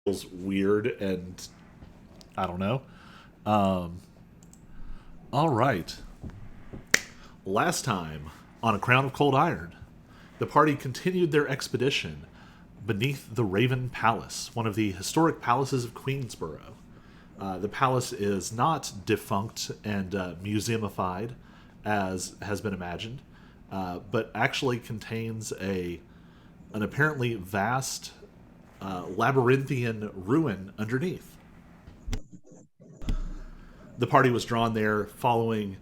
weird and I don't know. Um, all right. Last time on A Crown of Cold Iron, the party continued their expedition beneath the Raven Palace, one of the historic palaces of Queensborough. The palace is not defunct and museumified as has been imagined, but actually contains an apparently vast labyrinthian ruin underneath. The party was drawn there following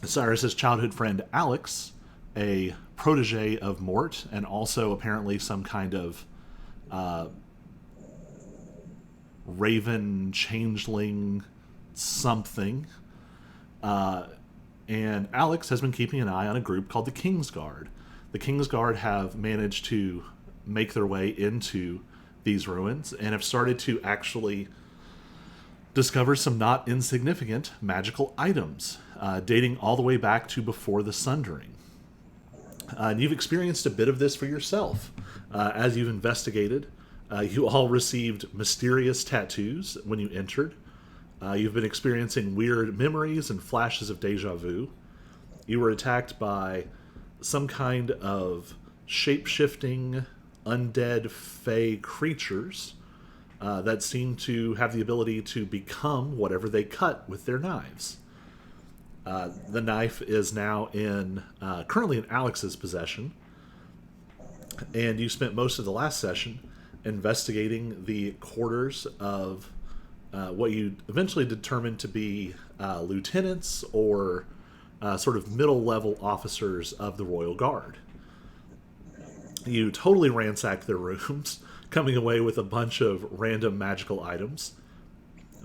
Cyrus's childhood friend Alex, a protege of Mort, and also apparently some kind of raven changeling something. And Alex has been keeping an eye on a group called the Kingsguard. The Kingsguard have managed to make their way into these ruins and have started to actually discover some not insignificant magical items, dating all the way back to before the Sundering. And you've experienced a bit of this for yourself. As you've investigated, you all received mysterious tattoos when you entered. You've been experiencing weird memories and flashes of deja vu. You were attacked by some kind of shape shifting, undead, fey creatures that seem to have the ability to become whatever they cut with their knives. The knife is now currently in Alex's possession, and you spent most of the last session investigating the quarters of what you eventually determined to be lieutenants or sort of middle level officers of the Royal Guard. You totally ransacked their rooms, coming away with a bunch of random magical items,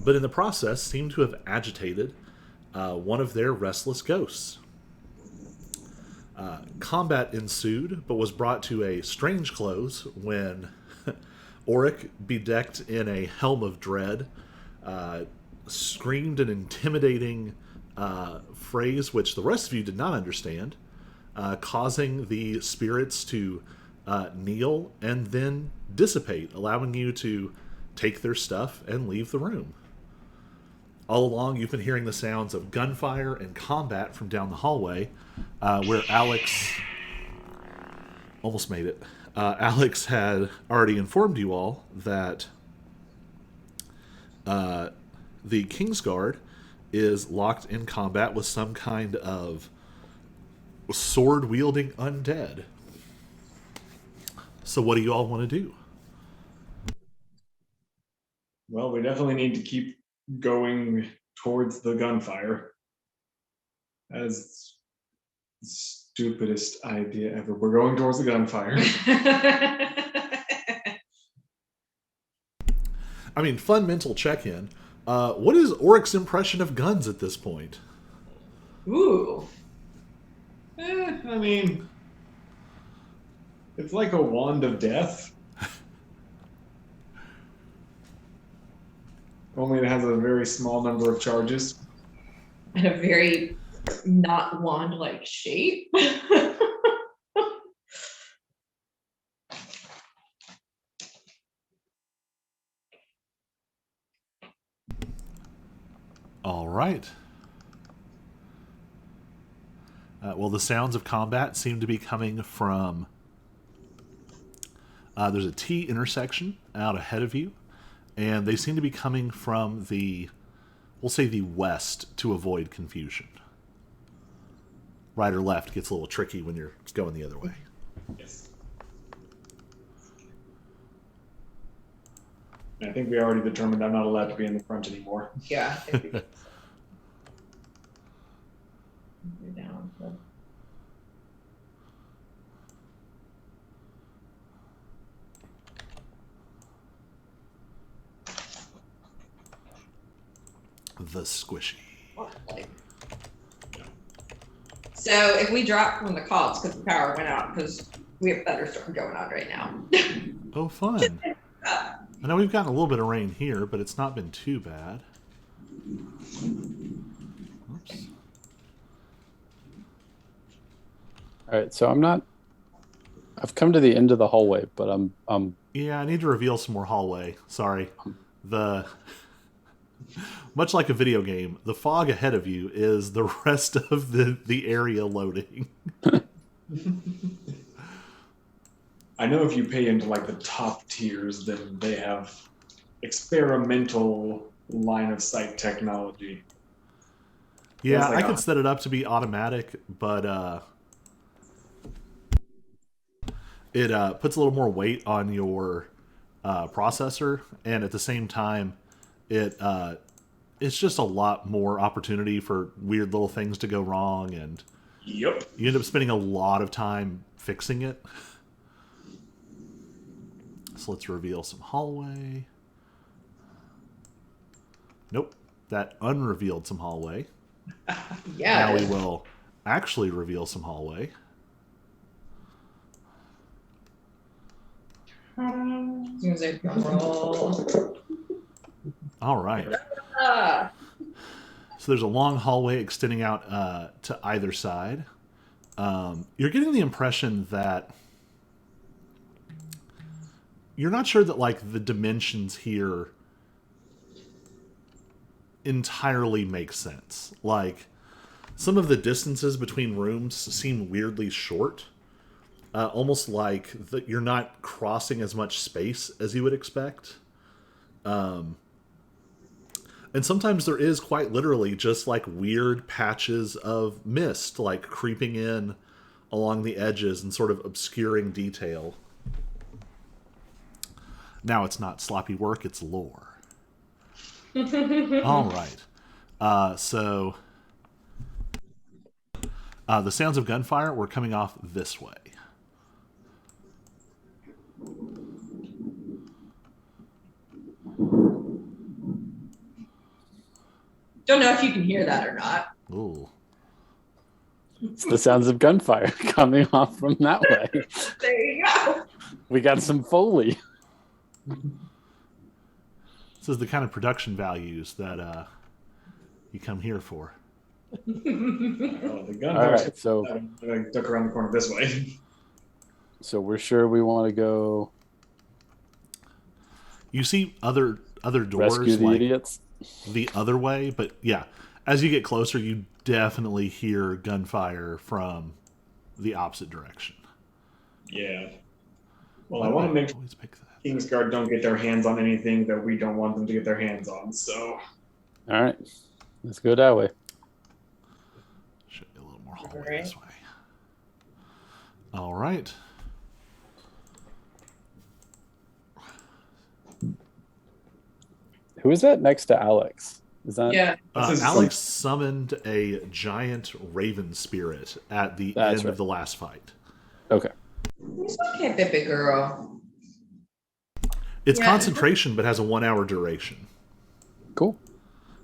but in the process seemed to have agitated one of their restless ghosts. Combat ensued, but was brought to a strange close when Auric, bedecked in a helm of dread, screamed an intimidating phrase which the rest of you did not understand, causing the spirits to kneel and then dissipate, allowing you to take their stuff and leave the room. All along, you've been hearing the sounds of gunfire and combat from down the hallway, where Alex almost made it. Alex had already informed you all that the Kingsguard is locked in combat with some kind of sword wielding undead. So, what do you all want to do? Well, we definitely need to keep going towards the gunfire. As the stupidest idea ever. We're going towards the gunfire. I mean, fun mental check in. What is Auric's impression of guns at this point? Ooh. I mean, it's like a wand of death. Only it has a very small number of charges. And a very not wand-like shape. All right. Well, the sounds of combat seem to be coming from. There's a T intersection out ahead of you, and they seem to be coming from we'll say the west to avoid confusion. Right or left gets a little tricky when you're going the other way. Yes. I think we already determined I'm not allowed to be in the front anymore. Yeah. I think so. You're down. So. The squishy. So if we drop from the call, it's because the power went out because we have thunderstorm going on right now. Oh, fun. I know we've gotten a little bit of rain here, but it's not been too bad. Oops. All right, so I'm not I've come to the end of the hallway, but I'm Yeah, I need to reveal some more hallway. Sorry. The much like a video game, the fog ahead of you is the rest of the area loading. I know if you pay into like the top tiers, then they have experimental line of sight technology. Yeah, Feels like I could set it up to be automatic, but it puts a little more weight on your processor, and at the same time, it's just a lot more opportunity for weird little things to go wrong, and Yep. you end up spending a lot of time fixing it. So let's reveal some hallway. Nope, that unrevealed some hallway. Yeah. Now we will actually reveal some hallway. Music roll. All right. Ah. So there's a long hallway extending out to either side. You're getting the impression that you're not sure that like the dimensions here entirely make sense. Like some of the distances between rooms seem weirdly short. Almost like that you're not crossing as much space as you would expect. And sometimes there is quite literally just like weird patches of mist like creeping in along the edges and sort of obscuring detail. Now it's not sloppy work, it's lore. All right. So the sounds of gunfire were coming off this way. Don't know if you can hear that or not. Ooh. it's the sounds of gunfire coming off from that way. There you go. We got some Foley. This is the kind of production values that you come here for. Oh, the gun. All right, so I'm gonna duck around the corner this way. we're sure we want to go You see other doors rescue the like idiots. the other way, but yeah, as you get closer, you definitely hear gunfire from the opposite direction. Yeah. Well, I want to make sure Always pick that. Kingsguard don't get their hands on anything that we don't want them to get their hands on. So. All right, let's go that way. Show you a little more hallway Alright. this way. All right. Who is that next to Alex? Is that Yeah. This is Alex summoned a giant raven spirit at the That's end right. of the last fight. Okay? It's okay, baby girl. It's Yeah. concentration, but has a 1 hour duration. Cool.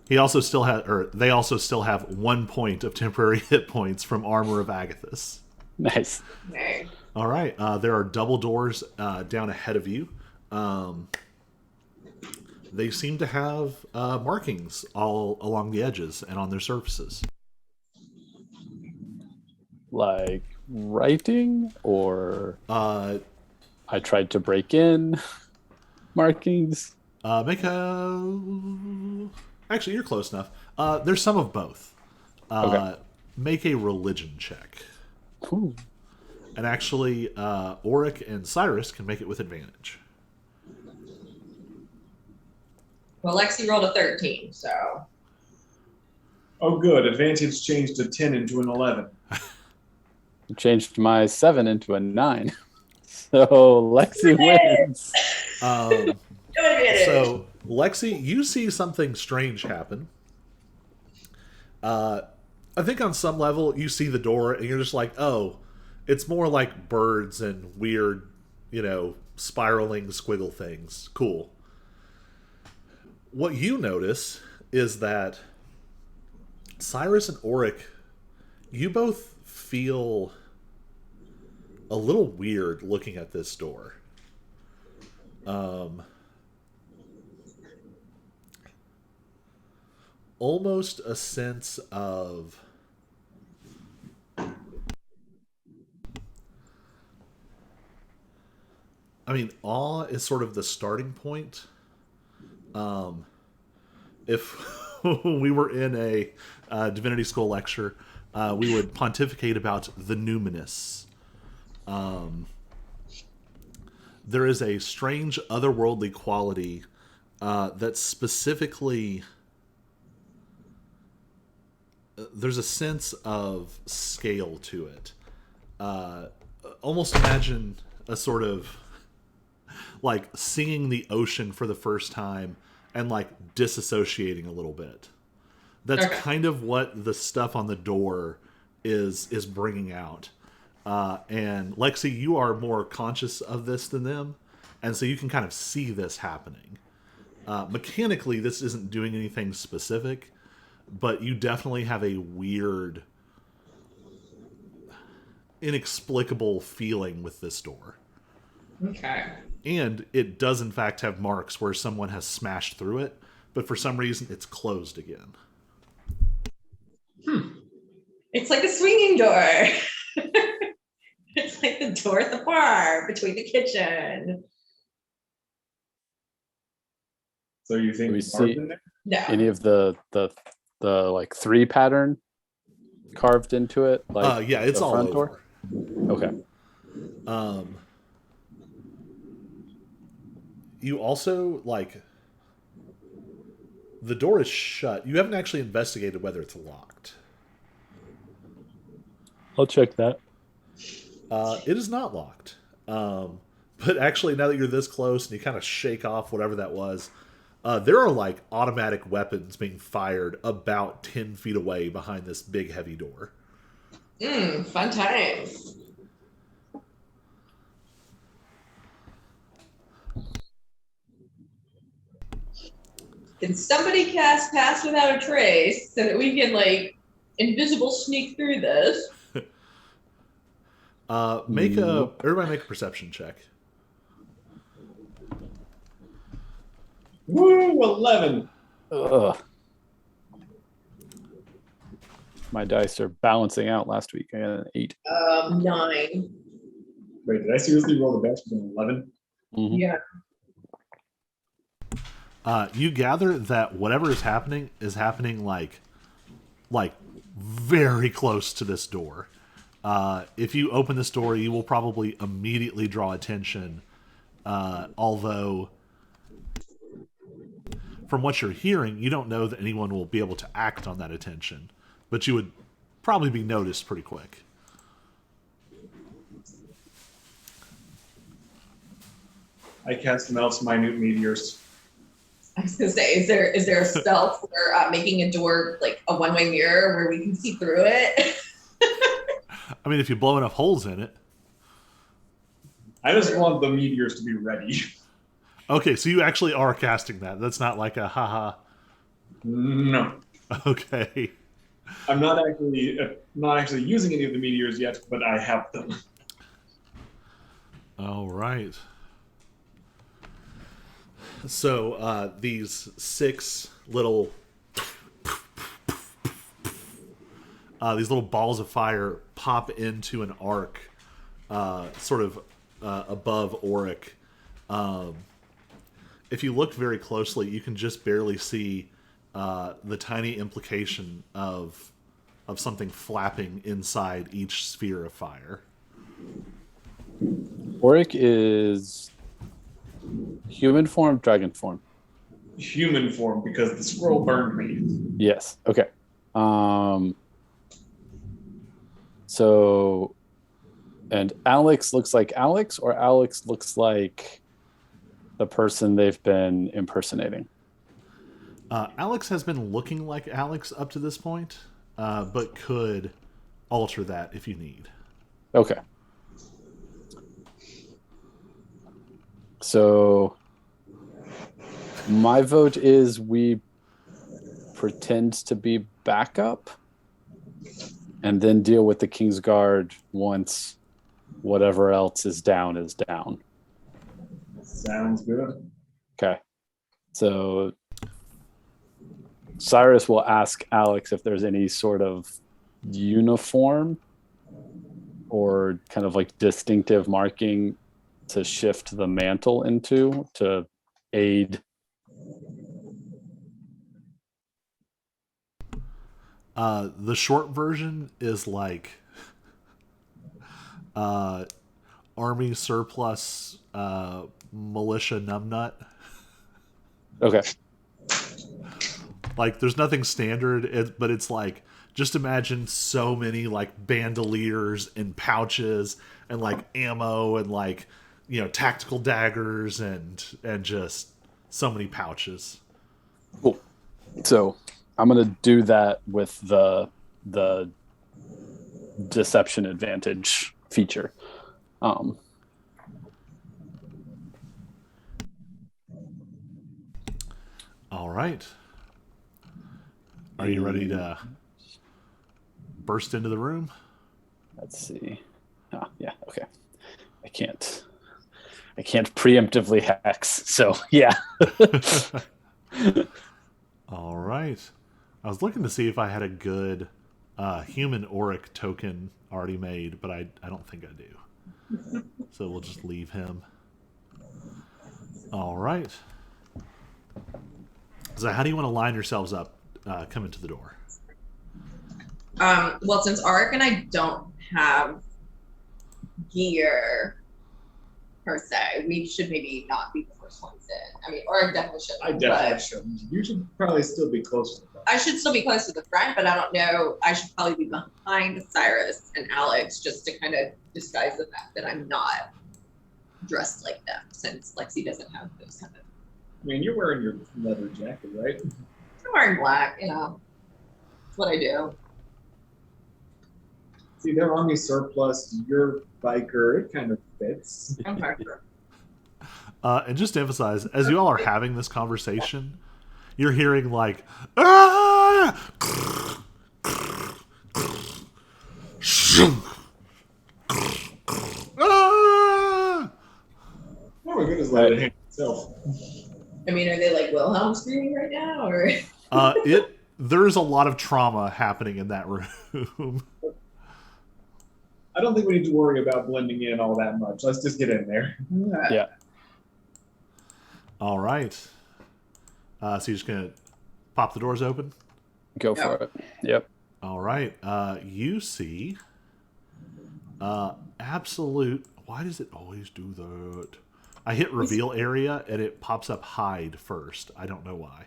He also still had, or they also still have 1 point of temporary hit points from Armor of Agathis. Nice. Okay. All right, there are double doors down ahead of you. They seem to have markings all along the edges and on their surfaces. Like writing, or Uh, I tried to break in markings. make a. Actually, you're close enough. There's some of both. Okay. Make a religion check. Ooh. And actually, Auric and Cyrus can make it with advantage. Well, Lexi rolled a 13, so. Oh, good. Advantage changed to 10 into an 11. Changed my 7 into a 9. So Lexi wins. So, Lexi, you see something strange happen. I think on some level you see the door and you're just like, oh, it's more like birds and weird, spiraling squiggle things. Cool. What you notice is that Cyrus and Auric, you both feel a little weird looking at this door. Almost a sense of I mean, awe is sort of the starting point. If we were in a divinity school lecture, we would pontificate about the numinous. There is a strange otherworldly quality that specifically there's a sense of scale to it. Almost imagine a sort of like seeing the ocean for the first time and like disassociating a little bit. That's kind of what the stuff on the door is bringing out. And Lexi, you are more conscious of this than them, and so you can kind of see this happening. Mechanically, this isn't doing anything specific, but you definitely have a weird, inexplicable feeling with this door. Okay. And it does, in fact, have marks where someone has smashed through it, but for some reason, it's closed again. It's like a swinging door. It's like the door at the bar between the kitchen. So you think We the bar's see- in there? No. Any of the like 3 pattern carved into it? Like Yeah, it's the all front over. door? Okay. You also, like, the door is shut. You haven't actually investigated whether it's locked. I'll check that. It is not locked. But actually, now that you're this close and you kind of shake off whatever that was, there are, like, automatic weapons being fired about 10 feet away behind this big, heavy door. Fun times. Can somebody cast Pass Without a Trace so that we can, like, invisible sneak through this? Everybody make a perception check. Woo, 11. Ugh. My dice are balancing out last week. I got an 8. 9. Wait, did I seriously roll the best with an 11? Mhm. Yeah. You gather that whatever is happening like very close to this door. If you open this door, you will probably immediately draw attention. Although, from what you're hearing, you don't know that anyone will be able to act on that attention. But you would probably be noticed pretty quick. I cast Mel's minute meteors. I was gonna say, is there a spell for making a door like a one-way mirror where we can see through it? I mean, if you blow enough holes in it. I just want the meteors to be ready. Okay, so you actually are casting that. That's not like a haha. No. Okay. I'm not actually using any of the meteors yet, but I have them. All right. So these 6 little balls of fire pop into an arc, sort of above Auric. If you look very closely, you can just barely see the tiny implication of something flapping inside each sphere of fire. Auric is human form, dragon form. Human form, because the scroll burned me. Yes. Okay. So, and Alex looks like Alex, or Alex looks like the person they've been impersonating? Alex has been looking like Alex up to this point, but could alter that if you need. Okay. So my vote is we pretend to be backup and then deal with the Kingsguard once whatever else is down is down. Sounds good. Okay. So Cyrus will ask Alex if there's any sort of uniform or kind of like distinctive marking to shift the mantle into to aid? The short version is like army surplus militia numbnut. Okay. Like there's nothing standard, but it's like just imagine so many like bandoliers and pouches and like ammo and like tactical daggers and just so many pouches. Cool. So I'm gonna do that with the deception advantage feature. All right. Are you ready to burst into the room? Let's see. Yeah. Okay. I can't preemptively hex. So yeah. All right. I was looking to see if I had a good human auric token already made, but I don't think I do. So we'll just leave him. All right. So how do you want to line yourselves up coming to the door? Well, since Auric and I don't have gear per se, we should maybe not be the first ones in. I mean, Auric definitely should. I definitely shouldn't. You should probably still be close to the front. I should still be close to the front, but I don't know. I should probably be behind Cyrus and Alex just to kind of disguise the fact that I'm not dressed like them, since Lexi doesn't have those kind of. I mean, you're wearing your leather jacket, right? I'm wearing black, That's what I do. See, they're army surplus. You're biker. It kind of fits. I'm Parker. And just to emphasize, as you all are having this conversation, you're hearing like, ah! Ah! Oh my goodness, let it hang itself. I mean, are they like Wilhelm screaming right now, or? There's a lot of trauma happening in that room. I don't think we need to worry about blending in all that much. Let's just get in there. Yeah. All right. So you're just going to pop the doors open? Go for it. Yep. All right. You see absolute... Why does it always do that? I hit reveal area and it pops up hide first. I don't know why.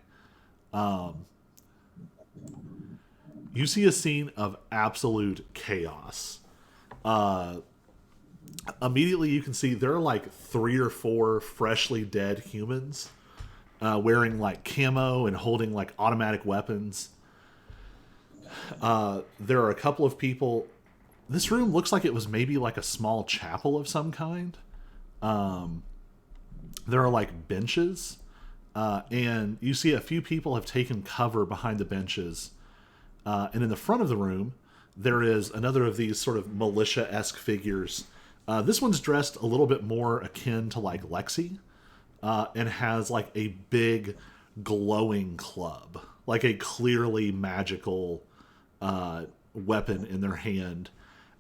You see a scene of absolute chaos. Immediately you can see there are like 3 or 4 freshly dead humans wearing like camo and holding like automatic weapons. There are a couple of people. This room looks like it was maybe like a small chapel of some kind. There are like benches, and you see a few people have taken cover behind the benches. And in the front of the room, there is another of these sort of militia-esque figures. This one's dressed a little bit more akin to like Lexi, and has like a big glowing club, like a clearly magical weapon in their hand.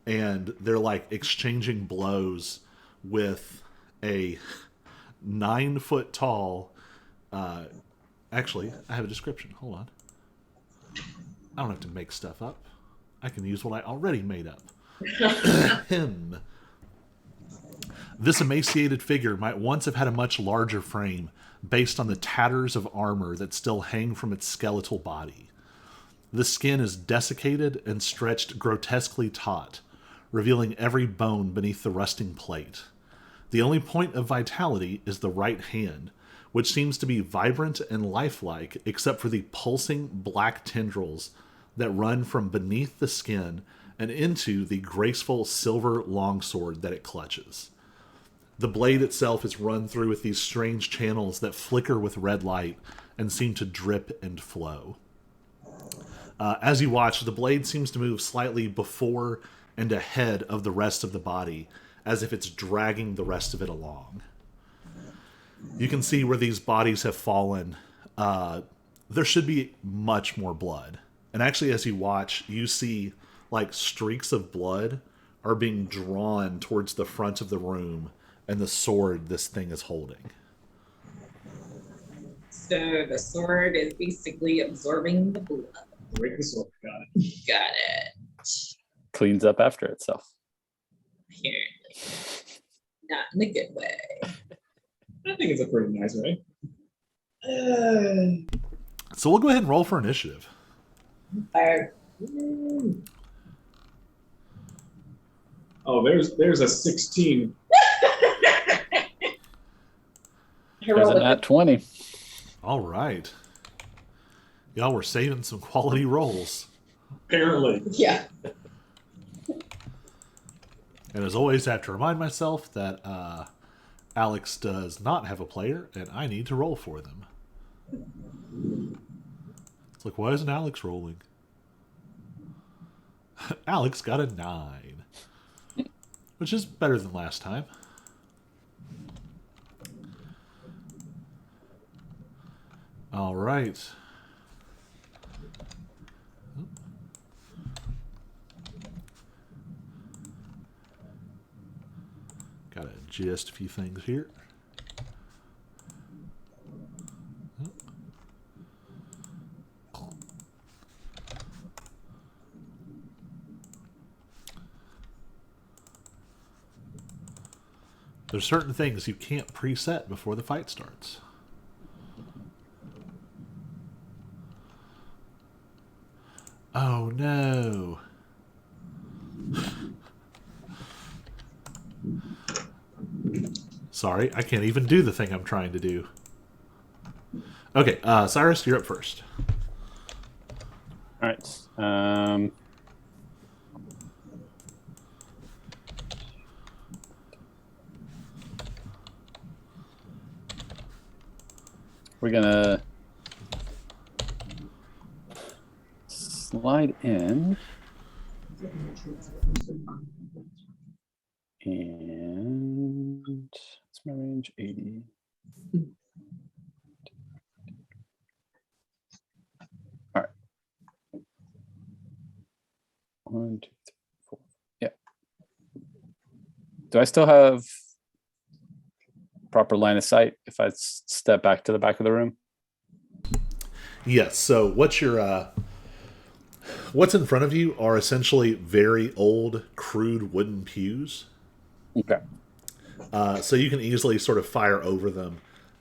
And they're like exchanging blows with a 9-foot tall. Actually, I have a description. Hold on. I don't have to make stuff up. I can use what I already made up. Him. This emaciated figure might once have had a much larger frame, based on the tatters of armor that still hang from its skeletal body. The skin is desiccated and stretched grotesquely taut, revealing every bone beneath the rusting plate. The only point of vitality is the right hand, which seems to be vibrant and lifelike except for the pulsing black tendrils that run from beneath the skin and into the graceful silver longsword that it clutches. The blade itself is run through with these strange channels that flicker with red light and seem to drip and flow. As you watch, the blade seems to move slightly before and ahead of the rest of the body, as if it's dragging the rest of it along. You can see where these bodies have fallen. There should be much more blood. And actually, as you watch, you see like streaks of blood are being drawn towards the front of the room and the sword this thing is holding. So the sword is basically absorbing the blood. Break the sword. Got it. Got it. Cleans up after itself. Apparently. Not in a good way. I think it's a pretty nice way. So we'll go ahead and roll for initiative. Fire. Oh, there's a 16. There's an at 20. All right. Y'all were saving some quality rolls. Apparently. Yeah. And as always, I have to remind myself that Alex does not have a player, and I need to roll for them. It's like, why isn't Alex rolling? Alex got a 9, which is better than last time. All right. Got to adjust a few things here. There's certain things you can't preset before the fight starts. Oh no. Sorry, I can't even do the thing I'm trying to do. Okay, Cyrus, you're up first. All right. We're gonna slide in, and what's my range? 80. All right. 1, 2, 3, 4. Yeah. Do I still have proper line of sight if I step back to the back of the room? Yes. So what's in front of you are essentially very old, crude wooden pews. Okay. So you can easily sort of fire over them.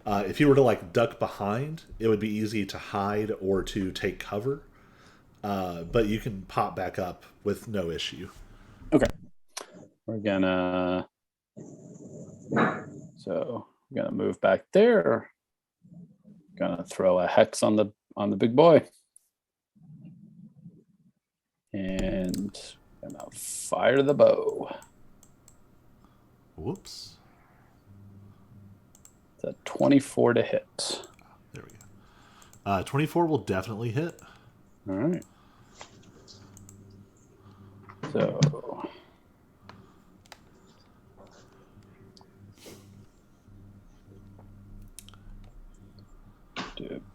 If you were to like duck behind, it would be easy to hide or to take cover. But you can pop back up with no issue. Okay. We're gonna move back there. Gonna throw a hex on the big boy. And gonna fire the bow. Whoops. It's a 24 to hit. There we go. 24 will definitely hit. All right. So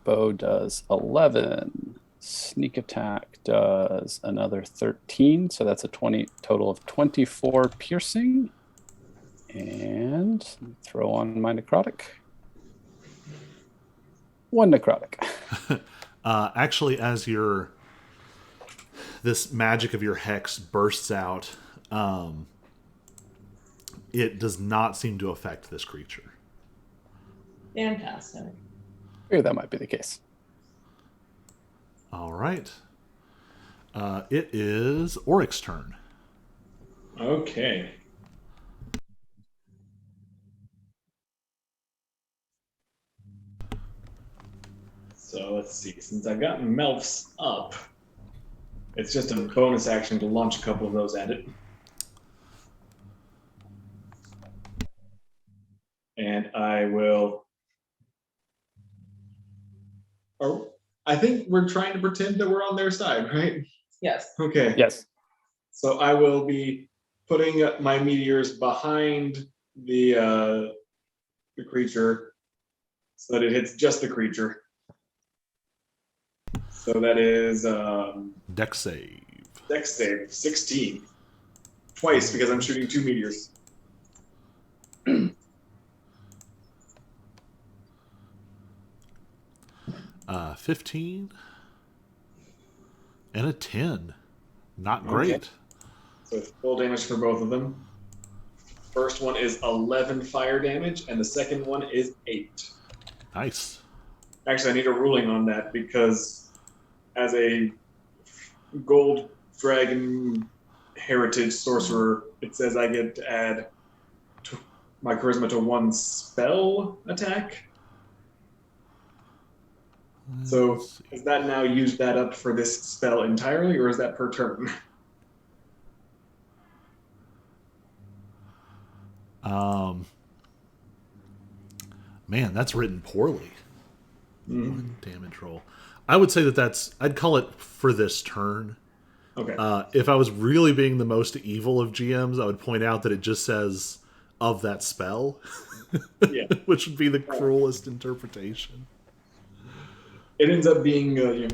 bow does 11. Sneak attack does another 13. So that's a total of 24 piercing. And throw on my necrotic. 1 necrotic. Actually, as this magic of your hex bursts out, it does not seem to affect this creature. Fantastic. Maybe that might be the case. All right. It is Oryx's turn. Okay. So let's see. Since I've got Melfs up, it's just a bonus action to launch a couple of those at it. And I will. Or I think we're trying to pretend that we're on their side, right? Yes. Okay. Yes. So I will be putting my meteors behind the creature so that it hits just the creature. So that is Dex save. Dex save 16. Twice because I'm shooting 2 meteors. 15 and a 10. Not great. Okay. So full damage for both of them. First one is 11 fire damage, and the second one is 8. Nice. Actually, I need a ruling on that because as a gold dragon heritage sorcerer, it says I get to add my charisma to 1 spell attack. So has that now used that up for this spell entirely, or is that per turn? Man, that's written poorly. 1 damage roll. I would say I'd call it for this turn. Okay. If I was really being the most evil of GMs, I would point out that it just says of that spell, Yeah. which would be the cruelest interpretation. It ends up being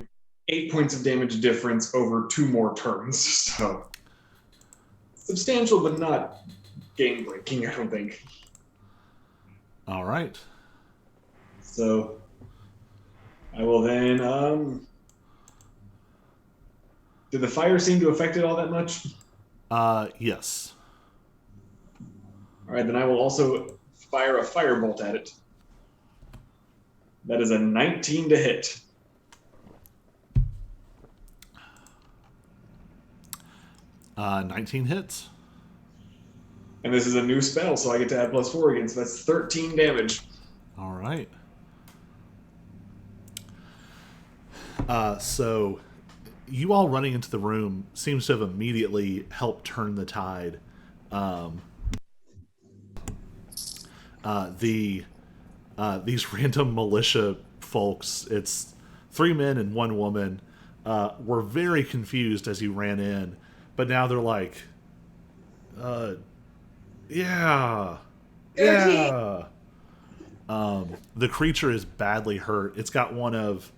8 points of damage difference over 2 more turns, so substantial, but not game breaking, I don't think. All right. So I will then. Did the fire seem to affect it all that much? Yes. All right, then I will also fire a firebolt at it. That is a 19 to hit. Uh, 19 hits. And this is a new spell, so I get to add +4 again, so that's 13 damage. All right. So you all running into the room seems to have immediately helped turn the tide. These random militia folks, it's 3 men and 1 woman, were very confused as you ran in, but now they're like, yeah. The creature is badly hurt. It's got one of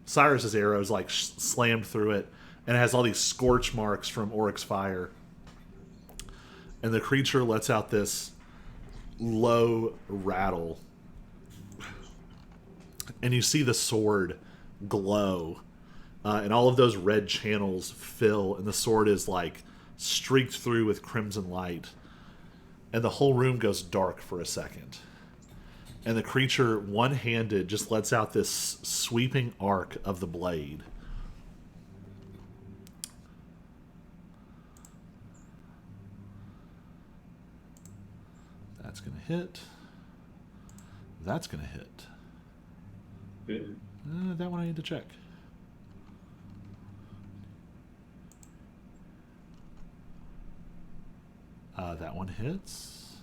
Cyrus's arrows like slammed through it, and it has all these scorch marks from Oryx's fire. And the creature lets out this low rattle, and you see the sword glow, and all of those red channels fill, and the sword is like streaked through with crimson light, and the whole room goes dark for a second. And the creature, one-handed, just lets out this sweeping arc of the blade. That's going to hit. That's going to hit. That one I need to check. That one hits.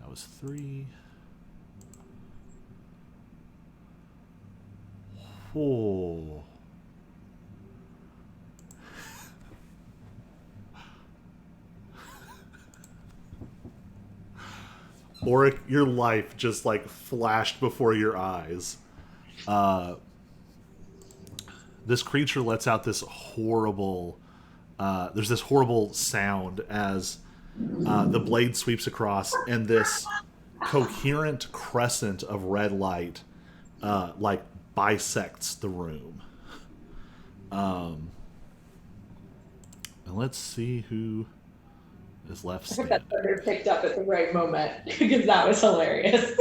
That was 3. Oh. Oric, your life just like flashed before your eyes. This creature lets out this horrible there's this horrible sound as the blade sweeps across, and this coherent crescent of red light like bisects the room. And let's see who is left I hope standing. that thunder picked up at the right moment because that was hilarious.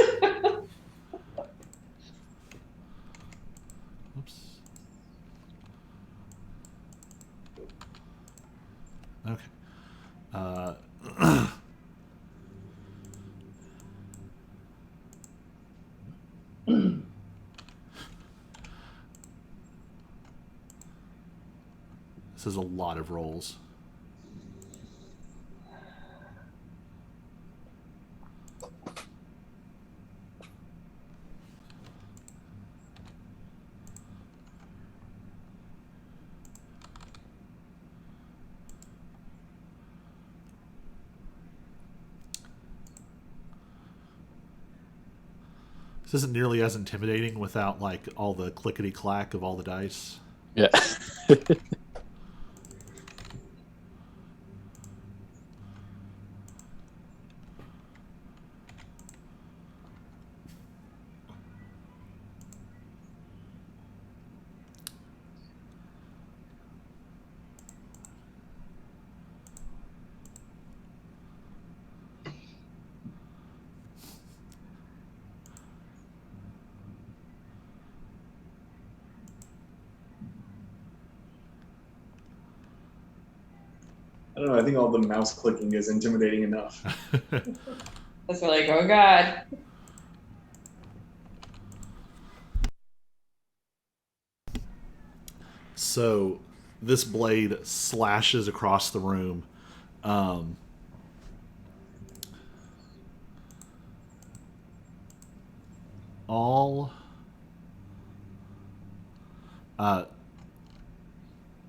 Oops. Okay. This is a lot of rolls. This isn't nearly as intimidating without like all the clickety clack of all the dice. Yeah. I don't know. I think all the mouse clicking is intimidating enough. That's like, oh god. So this blade slashes across the room. Um, all uh,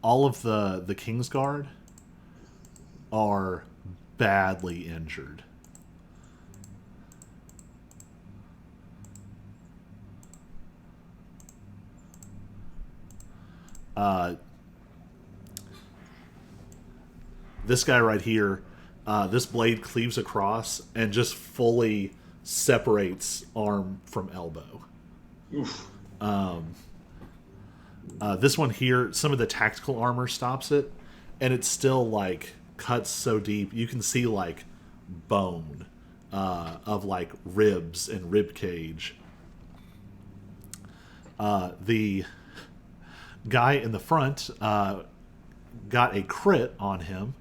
all of the Kingsguard are badly injured. This guy right here, this blade cleaves across and just fully separates arm from elbow. Oof. This one here, some of the tactical armor stops it, and it's still like cuts so deep you can see like bone of like ribs and rib cage. The guy in the front got a crit on him,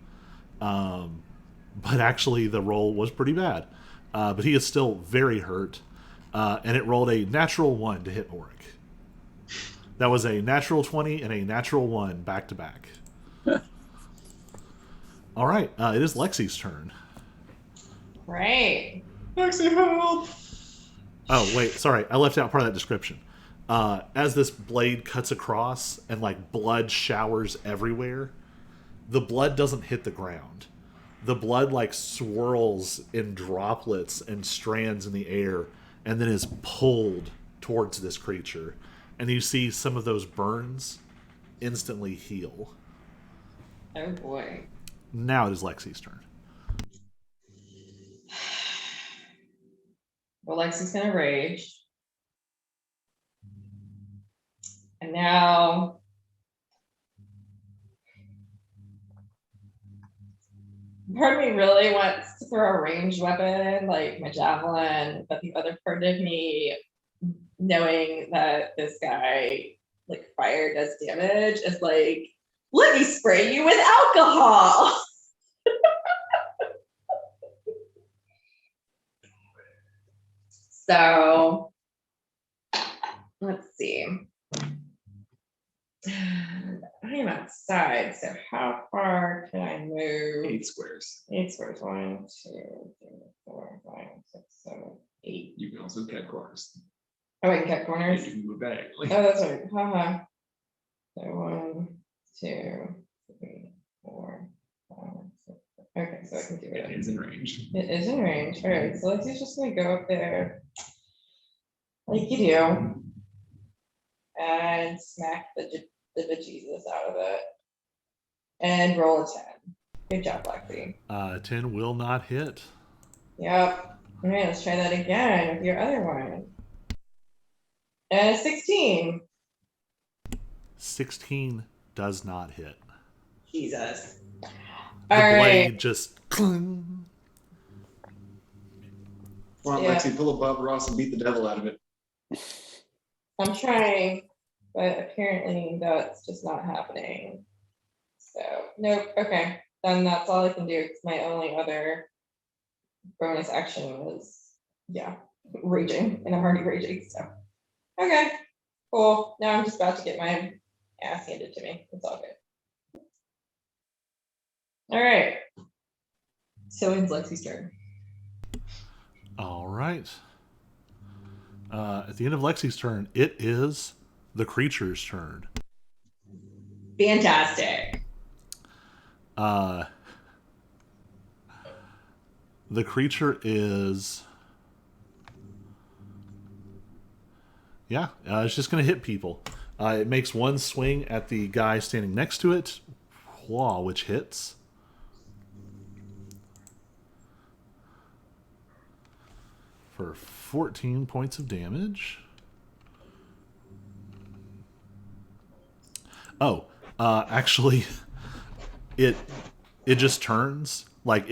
but actually the roll was pretty bad. But he is still very hurt, and it rolled a natural 1 to hit Auric. That was a natural 20 and a natural 1 back to back. All right, it is Lexi's turn. Right. Lexi, help! Oh, wait, sorry. I left out part of that description. As this blade cuts across and like blood showers everywhere, the blood doesn't hit the ground. The blood like swirls in droplets and strands in the air and then is pulled towards this creature. And you see some of those burns instantly heal. Oh boy. Now it is Lexi's turn. Well, Lexi's gonna rage. And now part of me really wants to throw a ranged weapon like my javelin, but the other part of me, knowing that this guy like fire does damage, is like, let me spray you with alcohol. So let's see. I am outside, so how far can I move? 8 squares. 8 squares. 1, 2, 3, 4, 5, 6, 7, 8. You can also cut corners. Oh, I can cut corners. You can move back. Oh, that's right. Haha. So 1, 2, 3, 4, 5, 6. Okay, so I can do It it. is in range. It is in range. All right, so Lexi's just gonna go up there, like you do, and smack the bejesus out of it, and roll a 10. Good job, Lexi. 10 will not hit. Yep. All right, let's try that again with your other one. And 16. 16 does not hit. Jesus. The All blade right. just cling. Come on, Yeah. Lexi, pull a Bob Ross and beat the devil out of it. I'm trying, but apparently that's just not happening. So, nope. Okay. Then that's all I can do. It's my only other bonus action was, yeah, raging. And I'm already raging. So, okay. Cool. Now I'm just about to get my ass handed to me. It's all good. All right. So it's Lexi's turn. All right. At the end of Lexi's turn, it is the creature's turn. Fantastic. The creature is... Yeah, it's just going to hit people. It makes one swing at the guy standing next to it, which hits. For 14 points of damage. Oh, actually, it just turns. Like,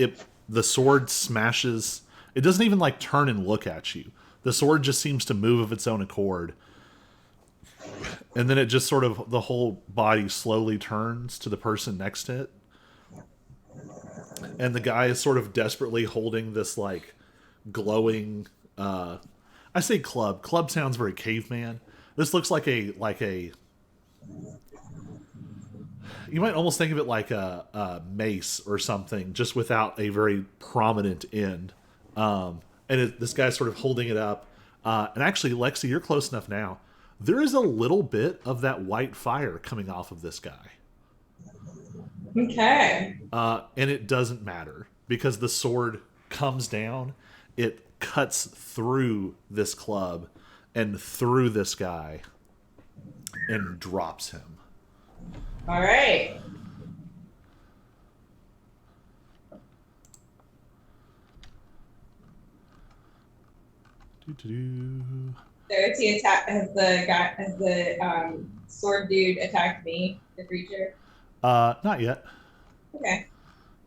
the sword smashes. It doesn't even, like, turn and look at you. The sword just seems to move of its own accord. And then it just sort of, the whole body slowly turns to the person next to it. and the guy is sort of desperately holding this like glowing. I say club. Club sounds very caveman. This looks like a. You might almost think of it like a mace or something, just without a very prominent end. This guy's sort of holding it up. And actually, Lexi, you're close enough now. There is a little bit of that white fire coming off of this guy. Okay. And it doesn't matter because the sword comes down, it cuts through this club and through this guy and drops him. All right. Doo-doo-doo. So has the sword dude attacked me, the creature? Not yet. Okay.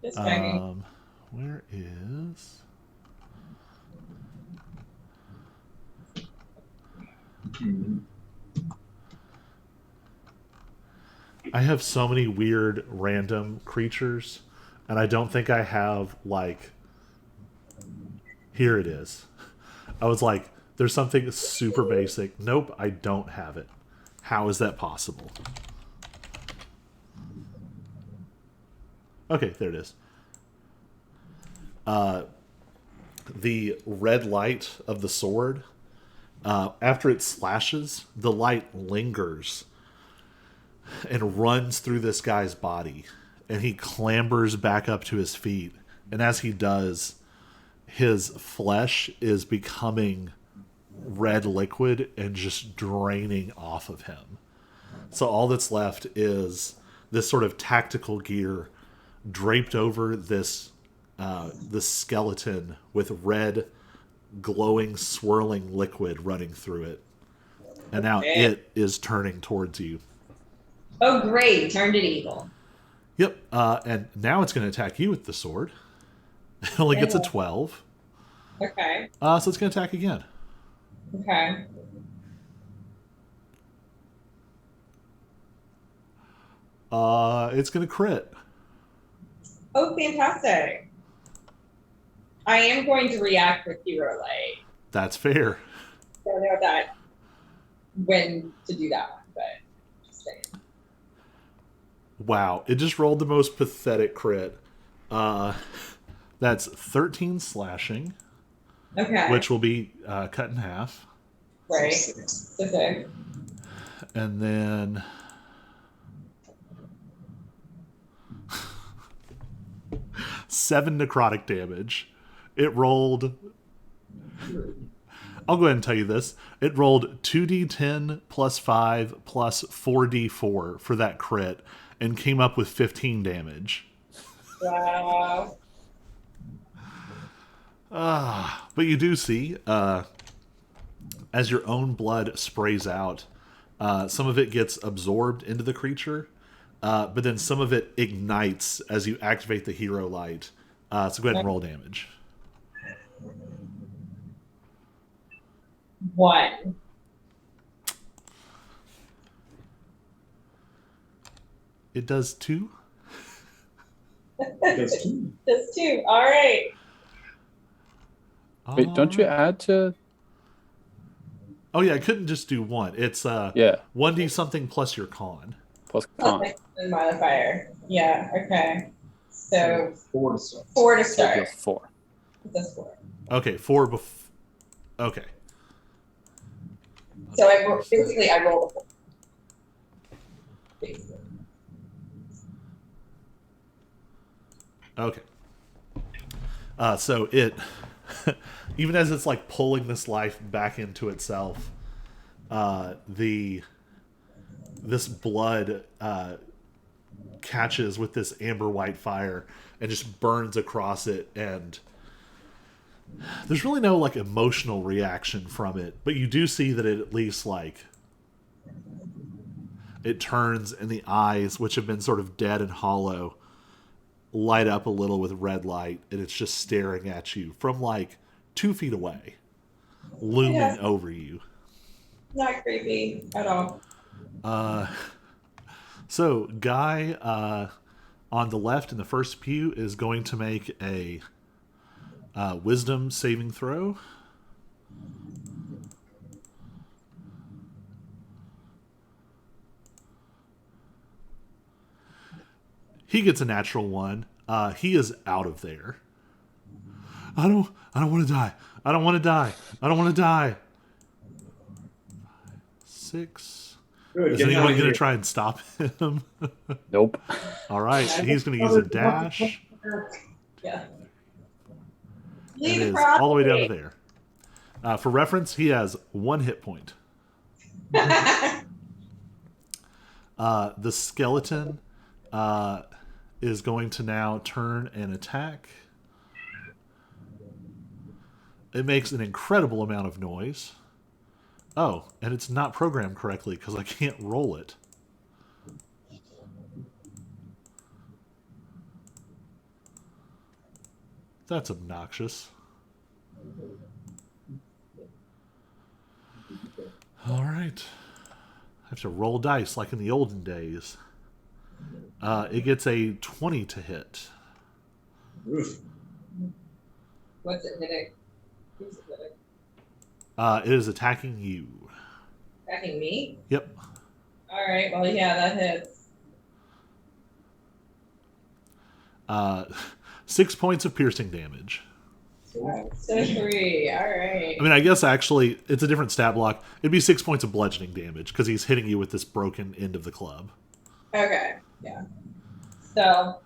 Just checking. Where is... I have so many weird random creatures, and I don't think I have, like... Here it is. I was like, there's something super basic. Nope, I don't have it. How is that possible? Okay, there it is. The red light of the sword, after it slashes, the light lingers and runs through this guy's body. And he clambers back up to his feet. And as he does, his flesh is becoming red liquid and just draining off of him. So all that's left is this sort of tactical gear draped over this skeleton with red, glowing, swirling liquid running through it. And now it is turning towards you. Oh, great. Turned it evil. Yep. And now it's going to attack you with the sword. It only gets a 12. Okay. So it's going to attack again. Okay. It's going to crit. Oh, fantastic. I am going to react with Hero Light. That's fair. I don't know when to do that one, but just saying. Wow. It just rolled the most pathetic crit. That's 13 slashing. Okay. Which will be cut in half. Right. Okay. And then... 7 necrotic damage. It rolled... I'll go ahead and tell you this. It rolled 2d10 plus 5 plus 4d4 for that crit and came up with 15 damage. Wow. But you do see, as your own blood sprays out, some of it gets absorbed into the creature, but then some of it ignites as you activate the hero light. So go ahead and roll damage. 1. It does 2. That's 2. Just 2. All right. Wait, don't you add to? Oh yeah, I couldn't just do 1. It's 1d something plus your con. Plus con. Modifier. Yeah. Okay. So 4 to start. 4 to So start. just 4. Just 4. Okay, 4 Okay. So I rolled a 4. Basically. Okay. So it, even as it's like pulling this life back into itself, this blood catches with this amber white fire and just burns across it, and there's really no like emotional reaction from it, but you do see that it at least like it turns and the eyes, which have been sort of dead and hollow, light up a little with red light, and it's just staring at you from like 2 feet away, looming over you. Not creepy at all. So Guy, on the left in the first pew is going to make a wisdom saving throw. He gets a natural 1. He is out of there. I don't want to die. I don't want to die. I don't want to die. 6. Good, Is get anyone out of going to here. try and stop him? Nope. All right. He's going to use a dash. Yeah. It Leave the is all the way down to property. there. For reference, he has 1 hit point. The skeleton is going to now turn and attack. It makes an incredible amount of noise. Oh, and it's not programmed correctly because I can't roll it. That's obnoxious. All right. I have to roll dice like in the olden days. It gets a 20 to hit. Oof. What's it hitting? Who's it hitting? It is attacking you. Attacking me? Yep. All right. Well, yeah, that hits. 6 points of piercing damage. So 3. All right. I mean, I guess actually it's a different stat block. It'd be 6 points of bludgeoning damage because he's hitting you with this broken end of the club. Okay. Yeah. So.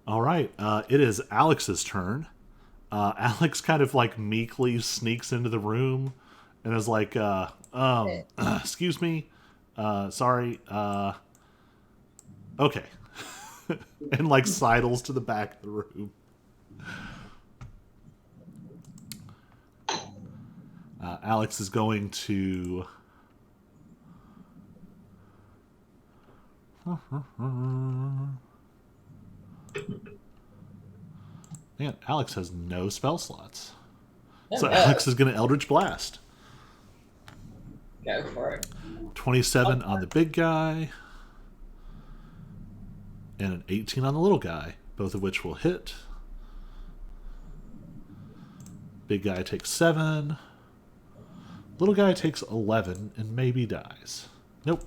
All right. It is Alex's turn. Alex kind of like meekly sneaks into the room and is like, excuse me. Sorry. Okay. And like sidles to the back of the room. Alex is going to... Man, Alex has no spell slots. So Alex is going to Eldritch Blast. Go for it. 27 on the big guy. And an 18 on the little guy. Both of which will hit. Big guy takes 7. Little guy takes 11 and maybe dies. Nope.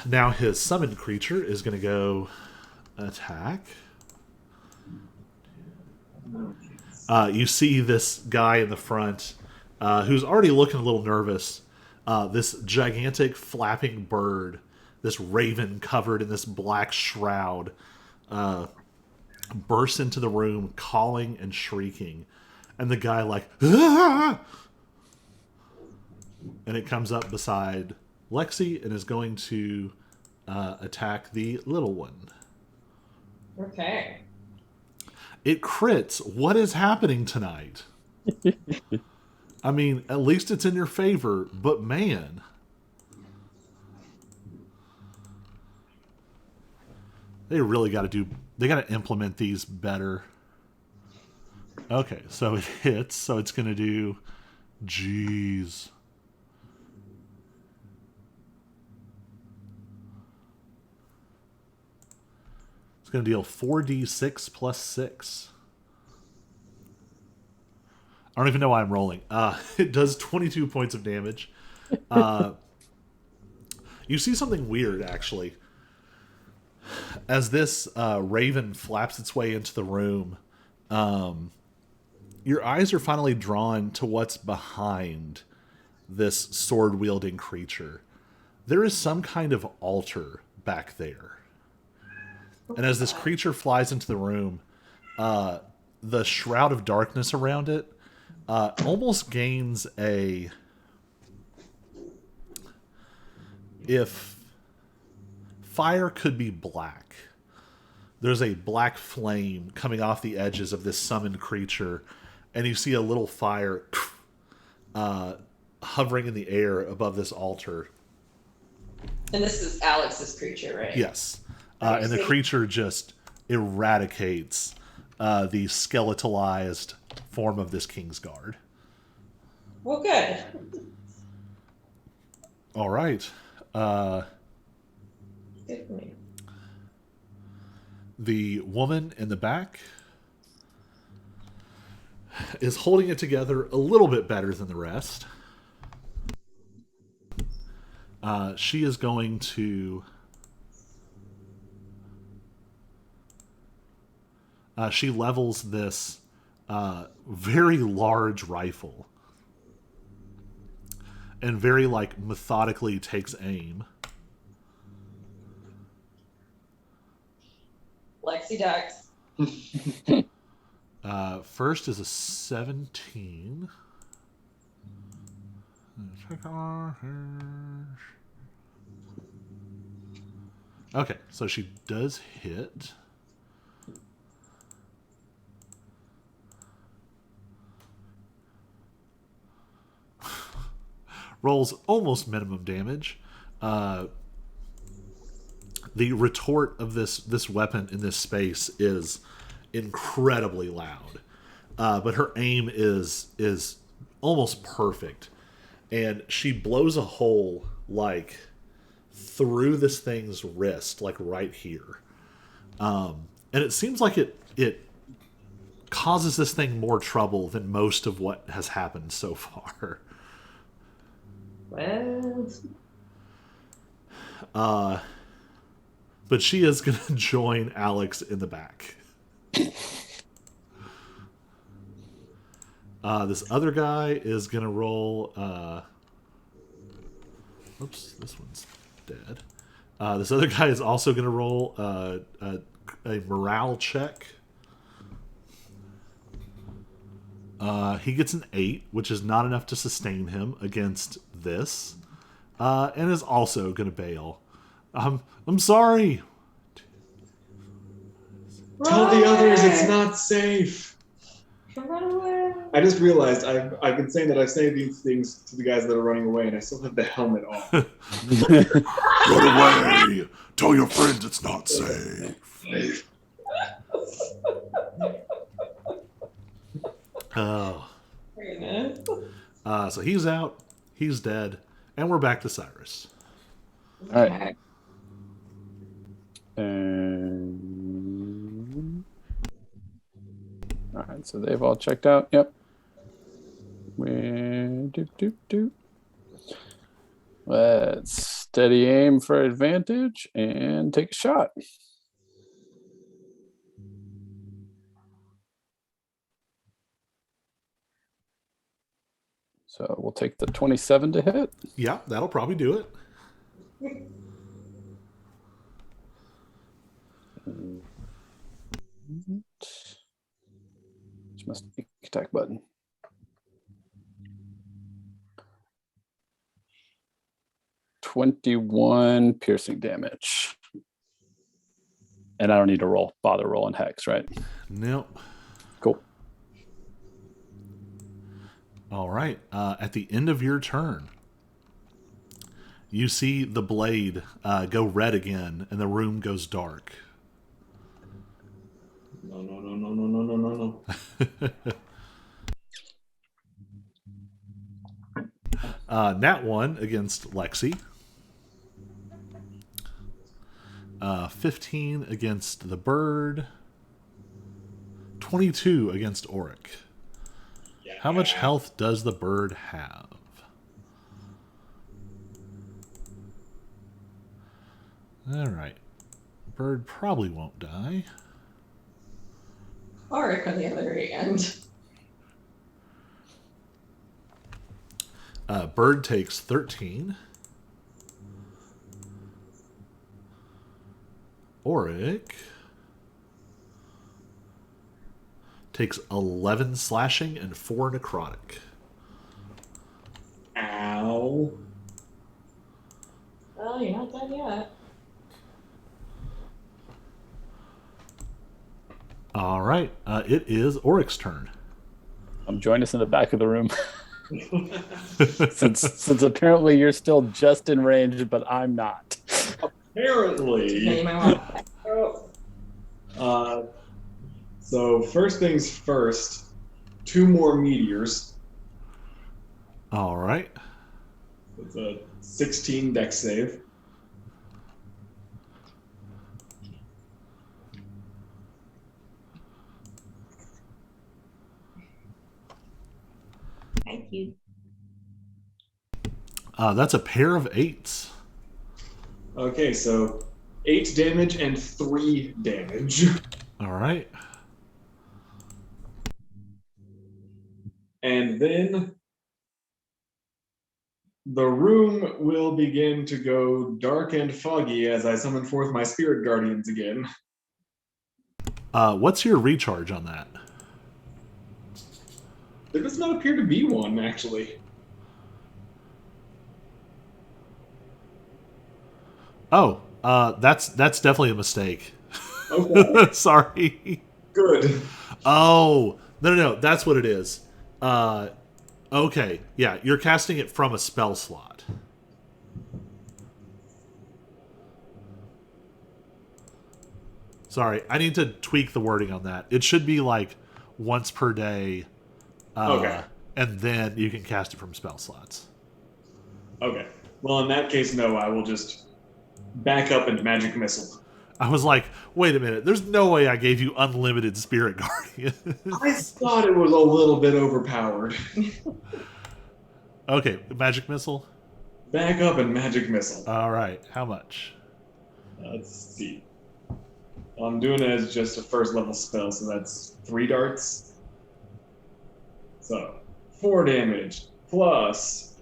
Now his summoned creature is going to go attack. You see this guy in the front who's already looking a little nervous. This gigantic flapping bird, this raven covered in this black shroud, bursts into the room calling and shrieking. And the guy like, "Ah!" And it comes up beside Lexi and is going to attack the little one. Okay. It crits. What is happening tonight? I mean, at least it's in your favor, but man. They really got to they got to implement these better. Okay, so it hits, so it's going to do, jeez. It's going to deal 4d6 plus 6. I don't even know why I'm rolling. It does 22 points of damage. You see something weird, actually. As this raven flaps its way into the room, your eyes are finally drawn to what's behind this sword-wielding creature. There is some kind of altar back there. And as this creature flies into the room, the shroud of darkness around it almost gains a... If fire could be black, there's a black flame coming off the edges of this summoned creature, and you see a little fire hovering in the air above this altar. And this is Alex's creature, right? Yes. And the creature just eradicates the skeletalized form of this Kingsguard. Well, good. All right. Good for me. The woman in the back is holding it together a little bit better than the rest. She is going to... she levels this very large rifle and very, methodically takes aim. Lexi Dex. First is a 17. Okay, so she does hit. Rolls almost minimum damage. The retort of this weapon in this space is incredibly loud, but her aim is almost perfect, and she blows a hole through this thing's wrist, right here, and it seems like it causes this thing more trouble than most of what has happened so far. What? But she is going to join Alex in the back. This other guy is going to roll... oops, this one's dead. This other guy is also going to roll a morale check. He gets an 8, which is not enough to sustain him against this, and is also going to bail. I'm sorry. Tell the others it's not safe. Run away. I just realized I've been saying that I say these things to the guys that are running away, and I still have the helmet on. Run away! Tell your friends it's not safe. Oh. Goodness. So he's out. He's dead. And we're back to Cyrus. All right. And... all right, so they've all checked out. Yep. Let's steady aim for advantage and take a shot. So we'll take the 27 to hit. Yeah, that'll probably do it. Which must be attack button. $21 piercing damage. And I don't need to bother rolling hex, right? Nope. Cool. All right. At the end of your turn, you see the blade go red again, and the room goes dark. No. Nat 1 against Lexi. 15 against the bird. 22 against Auric. Yeah. How much health does the bird have? All right. Bird probably won't die. Auric on the other hand. Bird takes 13. Auric takes 11 slashing and 4 necrotic. Ow. Well, you're not done yet. All right. It is Auric's turn. Join us in the back of the room. since apparently you're still just in range, but I'm not. Apparently. Yeah, you might want to. So first things first, 2 more meteors. All right. It's a 16 dex save. Thank you. That's a pair of 8s. Okay, so 8 damage and 3 damage. All right. And then the room will begin to go dark and foggy as I summon forth my spirit guardians again. What's your recharge on that? There does not appear to be one, actually. Oh, that's definitely a mistake. Okay, Sorry. good. Oh, no, that's what it is. Okay, yeah, you're casting it from a spell slot. Sorry, I need to tweak the wording on that. It should be like once per day, Okay. and then you can cast it from spell slots. Okay. Well, in that case, no, I will just back up and magic missile. I was like, wait a minute, there's no way I gave you unlimited spirit guardians. I thought it was a little bit overpowered. Okay, magic missile. Back up and magic missile. All right, how much? Let's see. I'm doing it as just a first level spell, so that's 3 darts. So 4 damage plus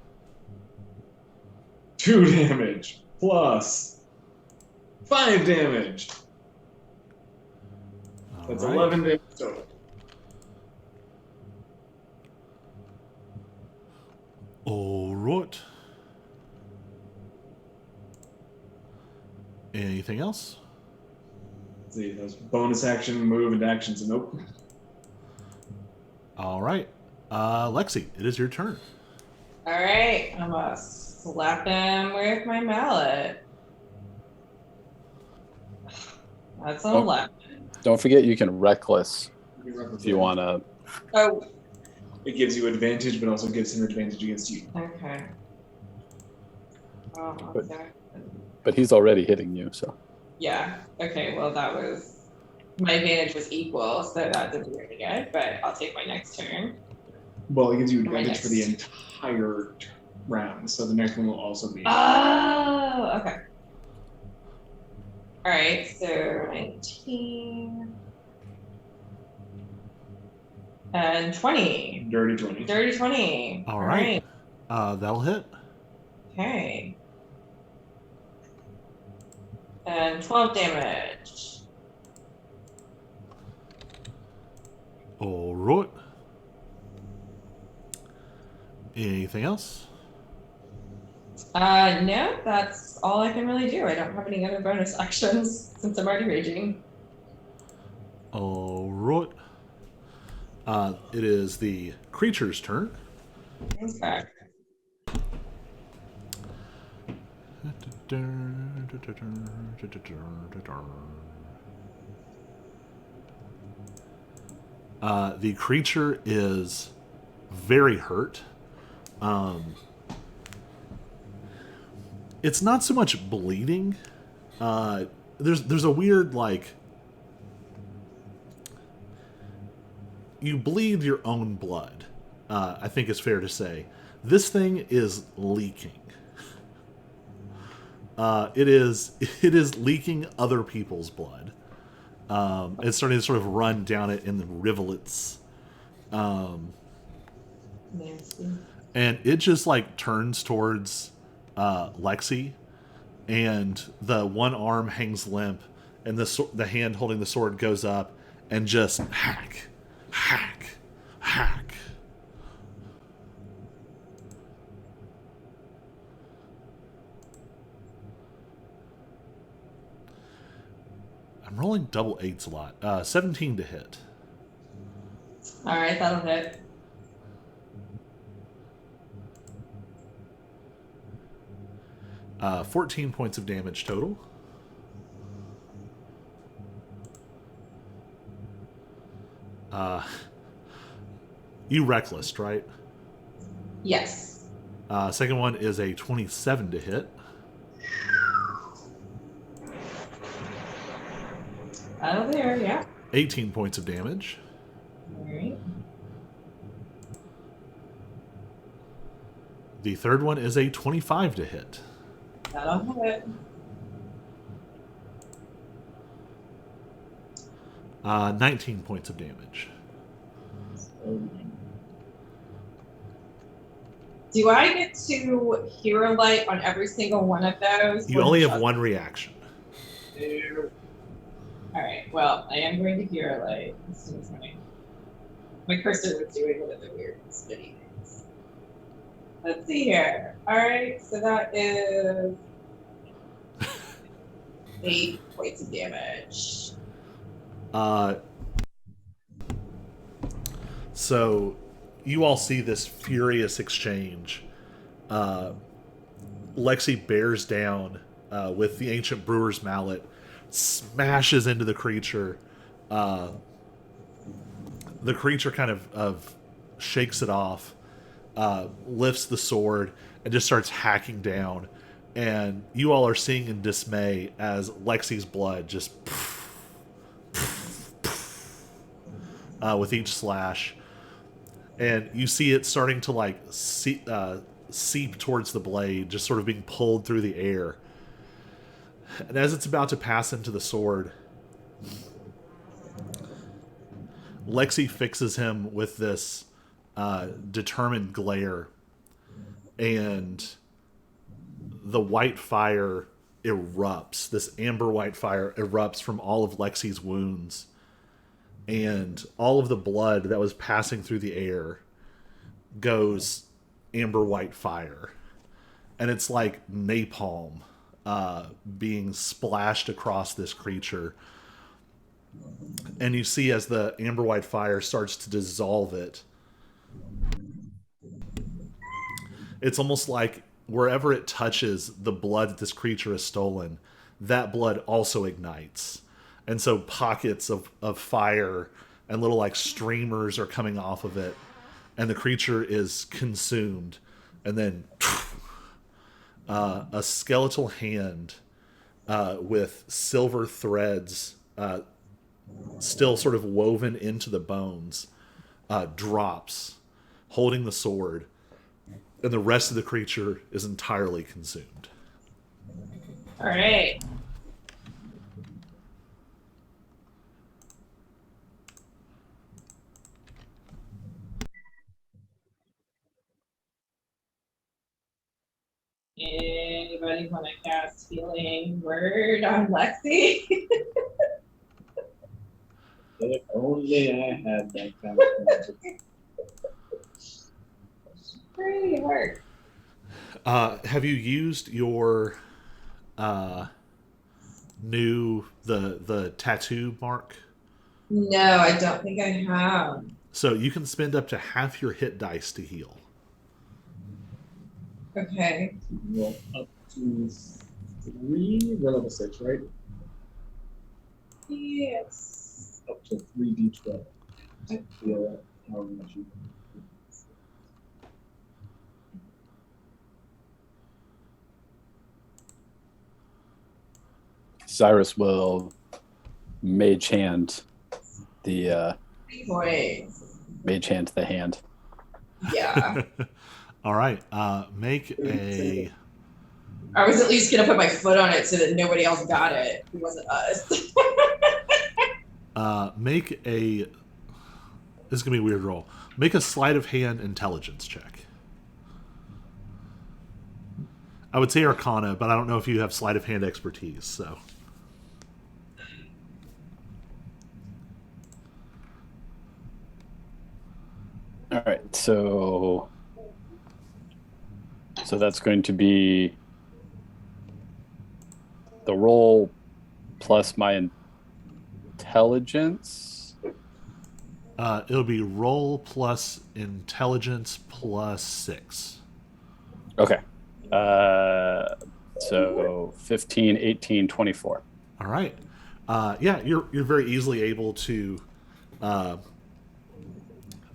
2 damage plus 5 damage. That's All right. 11 damage total. All right. Anything else? Let's see, those bonus action, move, and actions. Nope. All right. Lexi, it is your turn. All right, I'm gonna slap him with my mallet. That's an Oh. 11. Don't forget you can reckless if you want to. Oh, It gives you advantage, but also gives him advantage against you. okay. Oh, But- okay. But he's already hitting you, so. Yeah. Okay. Well, that was my advantage was equal, so that didn't do any good. But I'll take my next turn. Well, it gives you My advantage for the next. entire round, so the next one will also be. Oh, okay. All right. So 19 and 20. Dirty 20. Dirty 20. All right. That'll hit. Okay. And 12 damage. All right. Anything else? No, that's all I can really do. I don't have any other bonus actions since I'm already raging. All right. It is the creature's turn. Okay. The creature is very hurt. It's not so much bleeding. There's a weird like you bleed your own blood. I think it's fair to say this thing is leaking. It is leaking other people's blood. It's starting to sort of run down it in the rivulets. Nasty. And it just like turns towards Lexi, and the one arm hangs limp, and the hand holding the sword goes up, and just hack, hack, hack. I'm rolling double 8s a lot. 17 to hit. All right, that'll hit. 14 points of damage total. You reckless, right? Yes. Second one is a 27 to hit. Oh, there, yeah. 18 points of damage. All right. The third one is a 25 to hit. That'll hit. 19 points of damage. Do I get to Hero Light on every single one of those? You only have one reaction. All right. Well, I am going to Hero Light as soon as my cursor was doing one of the weird spinny things. Let's see here. All right. So that is 8 points of damage. So you all see this furious exchange. Lexi bears down with the ancient brewer's mallet, smashes into the creature. The creature kind of shakes it off, lifts the sword, and just starts hacking down. And you all are seeing in dismay as Lexi's blood just with each slash. And you see it starting to like seep towards the blade, just sort of being pulled through the air. And as it's about to pass into the sword, Lexi fixes him with this determined glare, and the white fire erupts. This amber white fire erupts from all of Lexi's wounds, and all of the blood that was passing through the air goes amber white fire. And it's like napalm being splashed across this creature. And you see as the amber white fire starts to dissolve it, it's almost like wherever it touches the blood that this creature has stolen, that blood also ignites. And so pockets of fire and little like streamers are coming off of it, and the creature is consumed. And then a skeletal hand with silver threads still sort of woven into the bones drops, holding the sword, and the rest of the creature is entirely consumed. All right. Anybody want to cast Healing Word on Lexi? If only I had that kind of magic. Pretty hard. Have you used your the tattoo mark? No, I don't think I have. So you can spend up to half your hit dice to heal. Okay. Well, up to 3, we're level 6, right? Yes. Up to 3d12. I feel how much you Cyrus will mage hand the 3 points. mage hand the hand. Yeah. All right. Make a. I was at least gonna put my foot on it so that nobody else got it. It wasn't us. Make a. This is gonna be a weird roll. Make a sleight of hand intelligence check. I would say Arcana, but I don't know if you have sleight of hand expertise. So. All right, so that's going to be the roll plus my intelligence. It'll be roll plus intelligence plus 6. Okay. So 15, 18, 24. All right. Yeah, you're very easily able to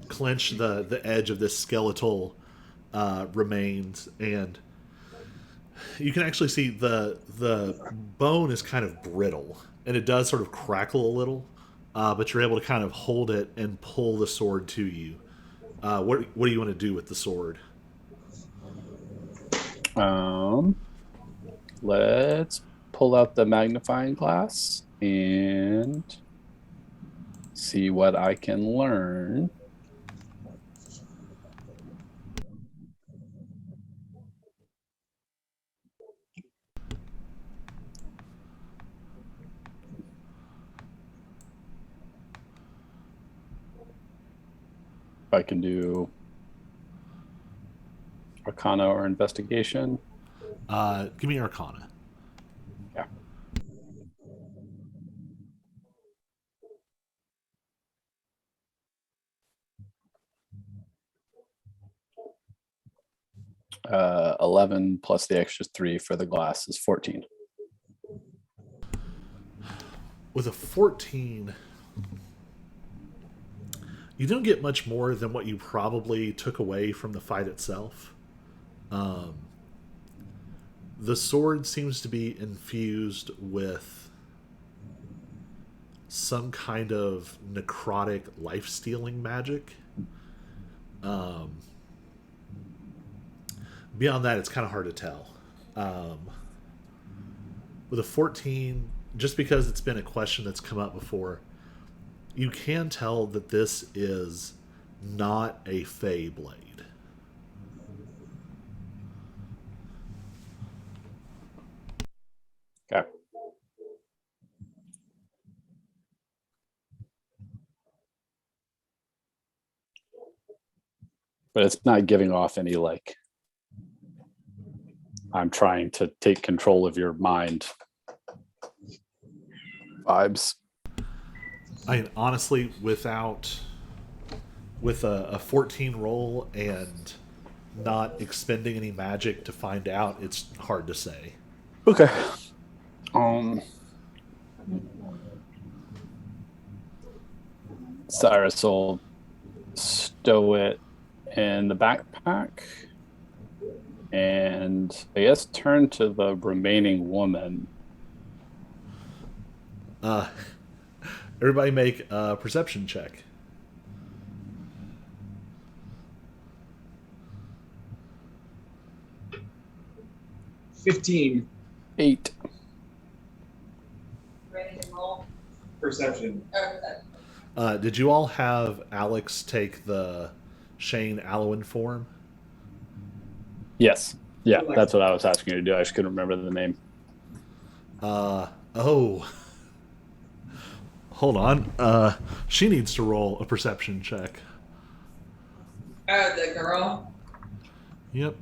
clench the edge of this skeletal remains, and you can actually see the bone is kind of brittle, and it does sort of crackle a little, but you're able to kind of hold it and pull the sword to you. What do you want to do with the sword? Let's pull out the magnifying glass and see what I can learn. I can do Arcana or Investigation. Give me Arcana. Yeah. Uh, 11 plus the extra 3 for the glass is 14. With a 14, you don't get much more than what you probably took away from the fight itself. The sword seems to be infused with some kind of necrotic, life-stealing magic. Beyond that, it's kind of hard to tell. With a 14, just because it's been a question that's come up before, you can tell that this is not a Fey blade. Okay. But it's not giving off any, like, I'm trying to take control of your mind vibes. I mean, honestly, with a 14 roll and not expending any magic to find out, it's hard to say. Okay. Cyrus will stow it in the backpack and I guess turn to the remaining woman. Everybody make a perception check. $15. 8. Ready to roll? Perception. Oh, Did you all have Alex take the Shane Alwyn form? Yes. Yeah, that's what I was asking you to do. I just couldn't remember the name. Oh. Hold on. She needs to roll a perception check. oh, the girl. Yep.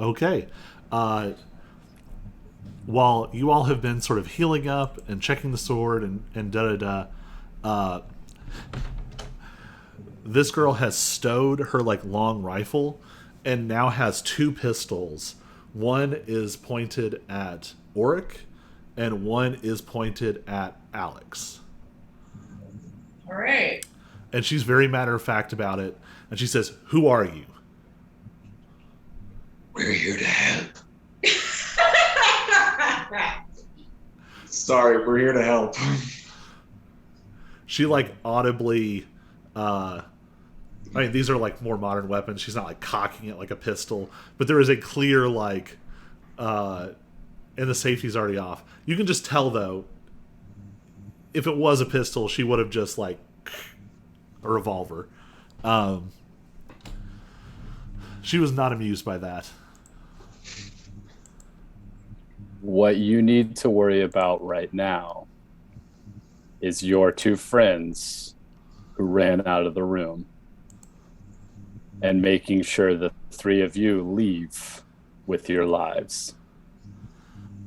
Okay. While you all have been sort of healing up and checking the sword and da-da-da, this girl has stowed her, like, long rifle and now has 2 pistols. One is pointed at Auric and one is pointed at Alex. All right. And she's very matter-of-fact about it. And she says, "Who are you?" We're here to help. Sorry, we're here to help. She, like, audibly... I mean, these are, like, more modern weapons. She's not, like, cocking it like a pistol. But there is a clear, like... and the safety's already off. You can just tell, though, if it was a pistol, she would have just, like... a revolver. She was not amused by that. What you need to worry about right now is your 2 friends who ran out of the room and making sure the 3 of you leave with your lives.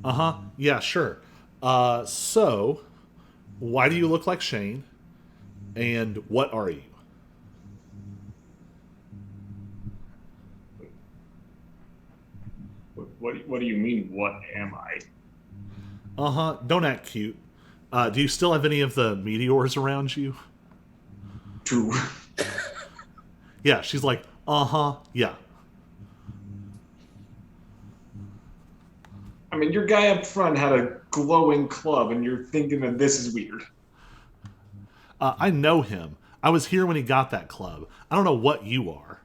Uh-huh. Yeah, sure. So, why do you look like Shane? And what are you? What do you mean, what am I? Uh-huh. Don't act cute. Do you still have any of the meteors around you? True. Yeah, she's like, uh-huh, yeah. I mean, your guy up front had a glowing club, and you're thinking that this is weird. I know him. I was here when he got that club. I don't know what you are.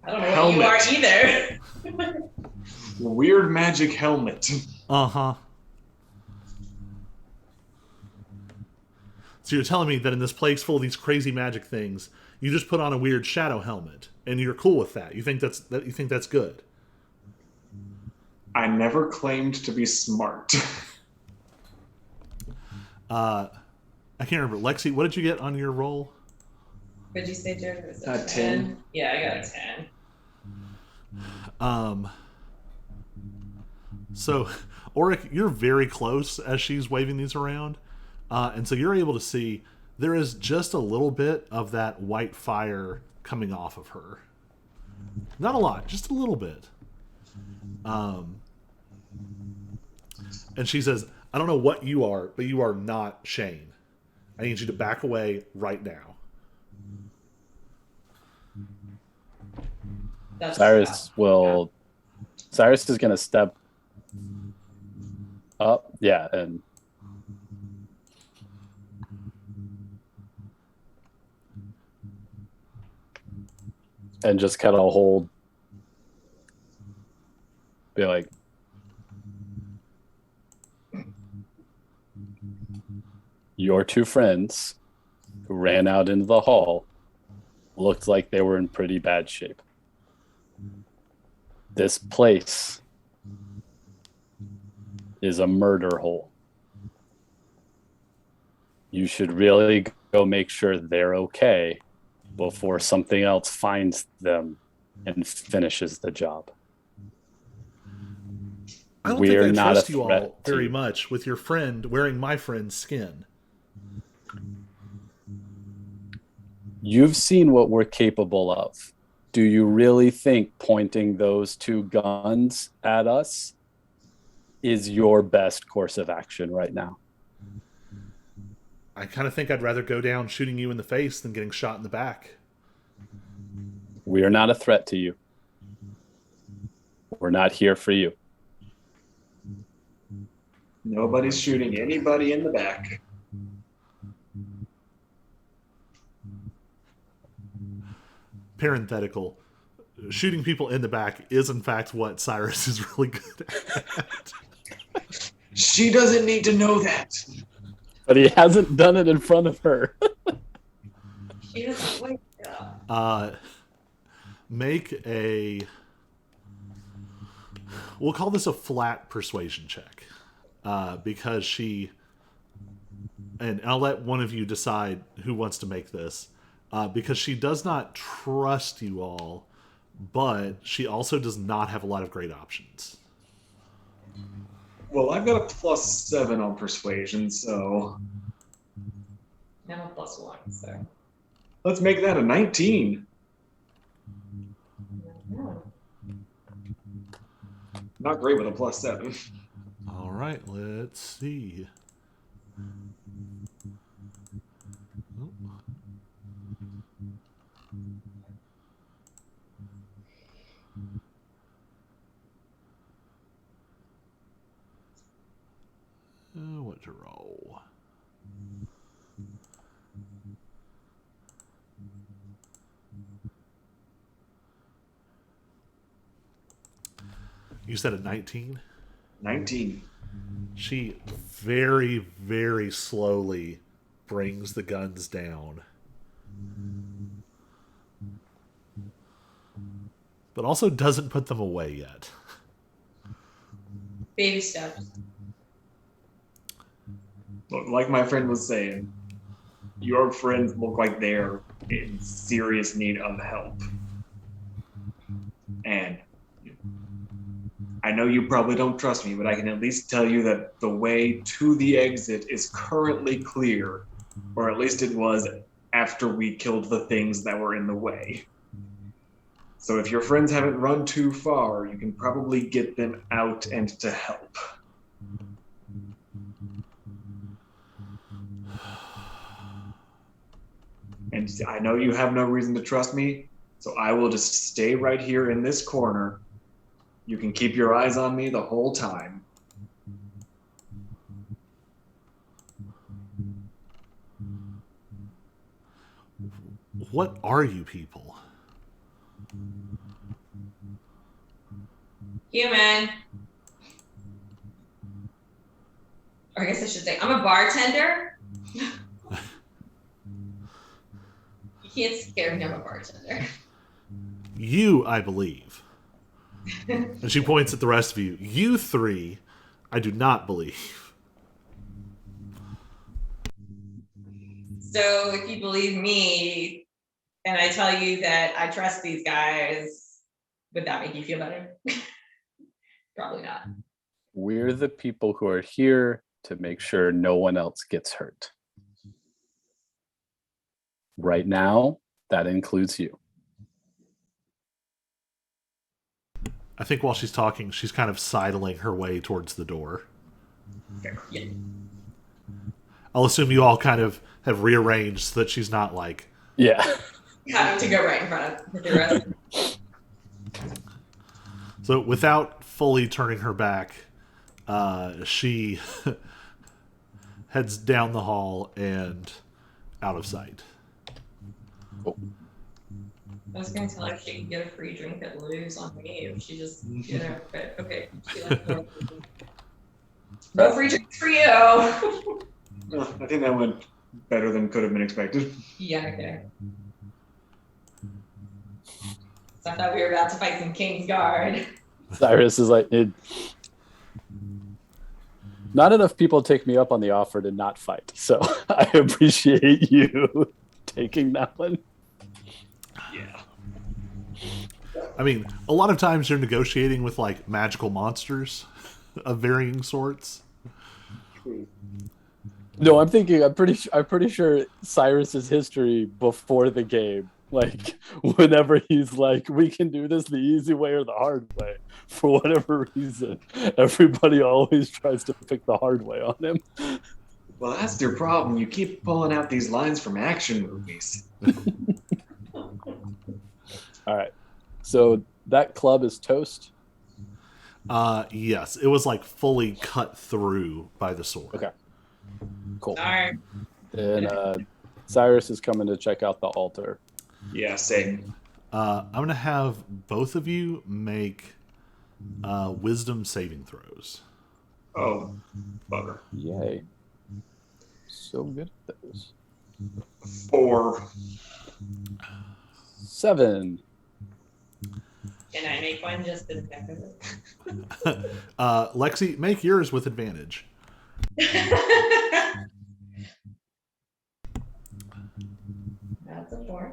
I don't know what you are either. Weird magic helmet. Uh-huh. So you're telling me that in this place full of these crazy magic things, you just put on a weird shadow helmet, and you're cool with that? You think that's good? I never claimed to be smart. I can't remember. Lexi, what did you get on your roll? What'd you say, Jared? Was it A 10. Yeah, I got a 10. So, Auric, you're very close as she's waving these around, and so you're able to see there is just a little bit of that white fire coming off of her. Not a lot, just a little bit. And she says, I don't know what you are, but you are not Shane. I need you to back away right now. That's Cyrus is going to step up. Yeah. And just kind of hold, be like, your two friends who ran out into the hall looked like they were in pretty bad shape. This place is a murder hole. You should really go make sure they're okay before something else finds them and finishes the job. I don't We're think I not trust a you all threat to very you. much with your friend wearing my friend's skin. You've seen what we're capable of. Do you really think pointing those two guns at us is your best course of action right now? I kind of think I'd rather go down shooting you in the face than getting shot in the back. We are not a threat to you. We're not here for you. Nobody's shooting anybody in the back. Parenthetical. Shooting people in the back is, in fact, what Cyrus is really good at. She doesn't need to know that. But he hasn't done it in front of her. She doesn't wake up. Make a... We'll call this a flat persuasion check. Because she... And I'll let one of you decide who wants to make this. Because she does not trust you all, but she also does not have a lot of great options. Well, I've got a +7 on persuasion, so I'm a +1, so. let's make that a 19. Yeah. Not great with a +7. All right, let's see. Oh. What to roll? You said a 19? 19. She very, very slowly brings the guns down. But also doesn't put them away yet. Baby steps. Look, like my friend was saying, your friends look like they're in serious need of help. And I know you probably don't trust me, but I can at least tell you that the way to the exit is currently clear, or at least it was after we killed the things that were in the way. So if your friends haven't run too far, you can probably get them out and to help. And I know you have no reason to trust me, so I will just stay right here in this corner. You can keep your eyes on me the whole time. What are you people? Human. Or I guess I should say, I'm a bartender. You can't scare me, I'm a bartender. You, I believe. And she points at the rest of you. You three, I do not believe. So if you believe me, and I tell you that I trust these guys, would that make you feel better? Probably not. We're the people who are here to make sure no one else gets hurt. Right now, that includes you. I think while she's talking, she's kind of sidling her way towards the door. Yeah. I'll assume you all kind of have rearranged so that she's not like... Yeah. Having to go right in front of the rest. So without fully turning her back, she heads down the hall and out of sight. Cool. I was gonna tell her she could get a free drink at Lou's on me if she just, but okay. She likes no free drinks for you. I think that went better than could have been expected. Yeah, okay. So I thought we were about to fight some Kingsguard. Cyrus is like, not enough people take me up on the offer to not fight. So I appreciate you taking that one. Yeah. I mean, a lot of times you're negotiating with like magical monsters of varying sorts. No, I'm pretty sure Cyrus's history before the game, like whenever he's like, we can do this the easy way or the hard way, for whatever reason, everybody always tries to pick the hard way on him. Well, that's your problem. You keep pulling out these lines from action movies. All right. So that club is toast. Yes, it was like fully cut through by the sword. Okay. Cool. All right. And Cyrus is coming to check out the altar. Yeah, same. I'm gonna have both of you make wisdom saving throws. Oh, bugger. Yay. So good at those. 4. 7. Can I make one just as effective? Lexi, make yours with advantage. That's a 4.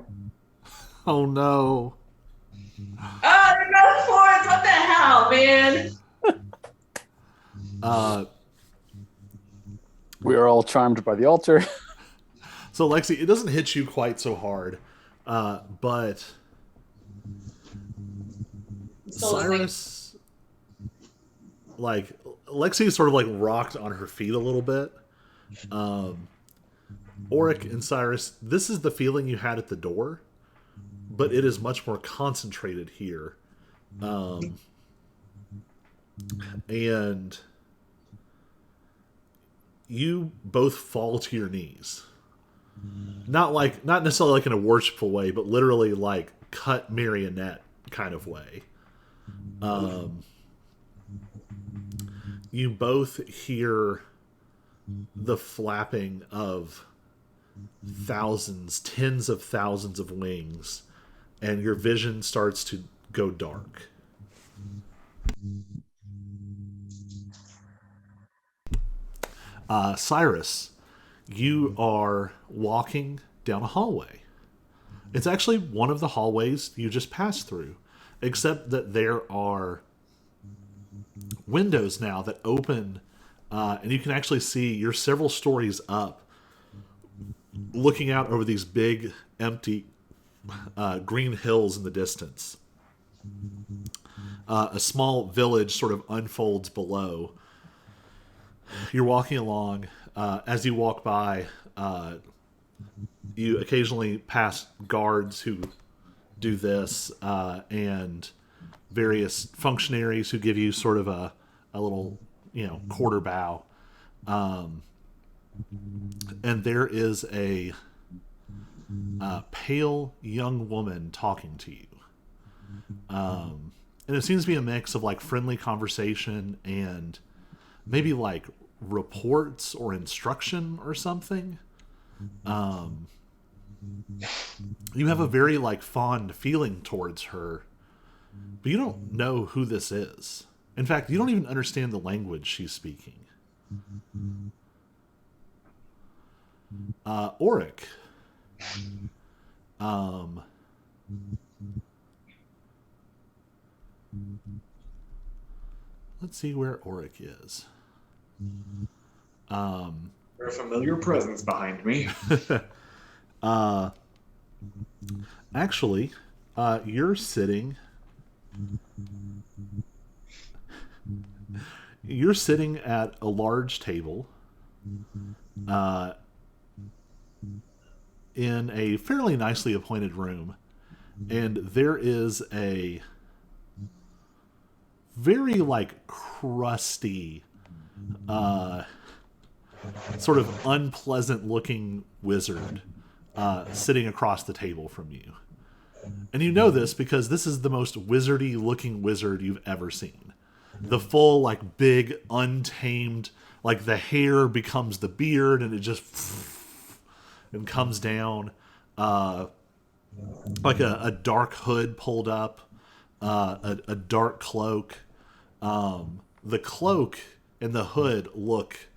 Oh no. Oh, they're both 4s. What the hell, man? We are all charmed by the altar. So Lexi, it doesn't hit you quite so hard, but Cyrus, like Lexi, is sort of like rocked on her feet a little bit. Auric and Cyrus, this is the feeling you had at the door, but it is much more concentrated here, and you both fall to your knees. Not necessarily like in a worshipful way, but literally like cut marionette kind of way. You both hear the flapping of thousands, tens of thousands of wings, and your vision starts to go dark. Cyrus, you are walking down a hallway. It's actually one of the hallways you just passed through, except that there are windows now that open, and you can actually see you're several stories up, looking out over these big, empty, green hills in the distance. A small village sort of unfolds below. You're walking along. As you walk by, you occasionally pass guards who do this, and various functionaries who give you sort of a little, quarter bow. And there is a pale young woman talking to you. And it seems to be a mix of like friendly conversation and maybe like reports or instruction or something. You have a very like fond feeling towards her, but you don't know who this is. In fact, you don't even understand the language she's speaking. Auric. Let's see where Auric is. There's a familiar presence behind me. Actually, you're sitting. You're sitting at a large table, in a fairly nicely appointed room, and there is a very like crusty, sort of unpleasant looking wizard sitting across the table from you. And you know this because this is the most wizardy looking wizard you've ever seen. The full, like, big, untamed, like, the hair becomes the beard and it just and comes down. Like a dark hood pulled up, a dark cloak. The cloak and the hood look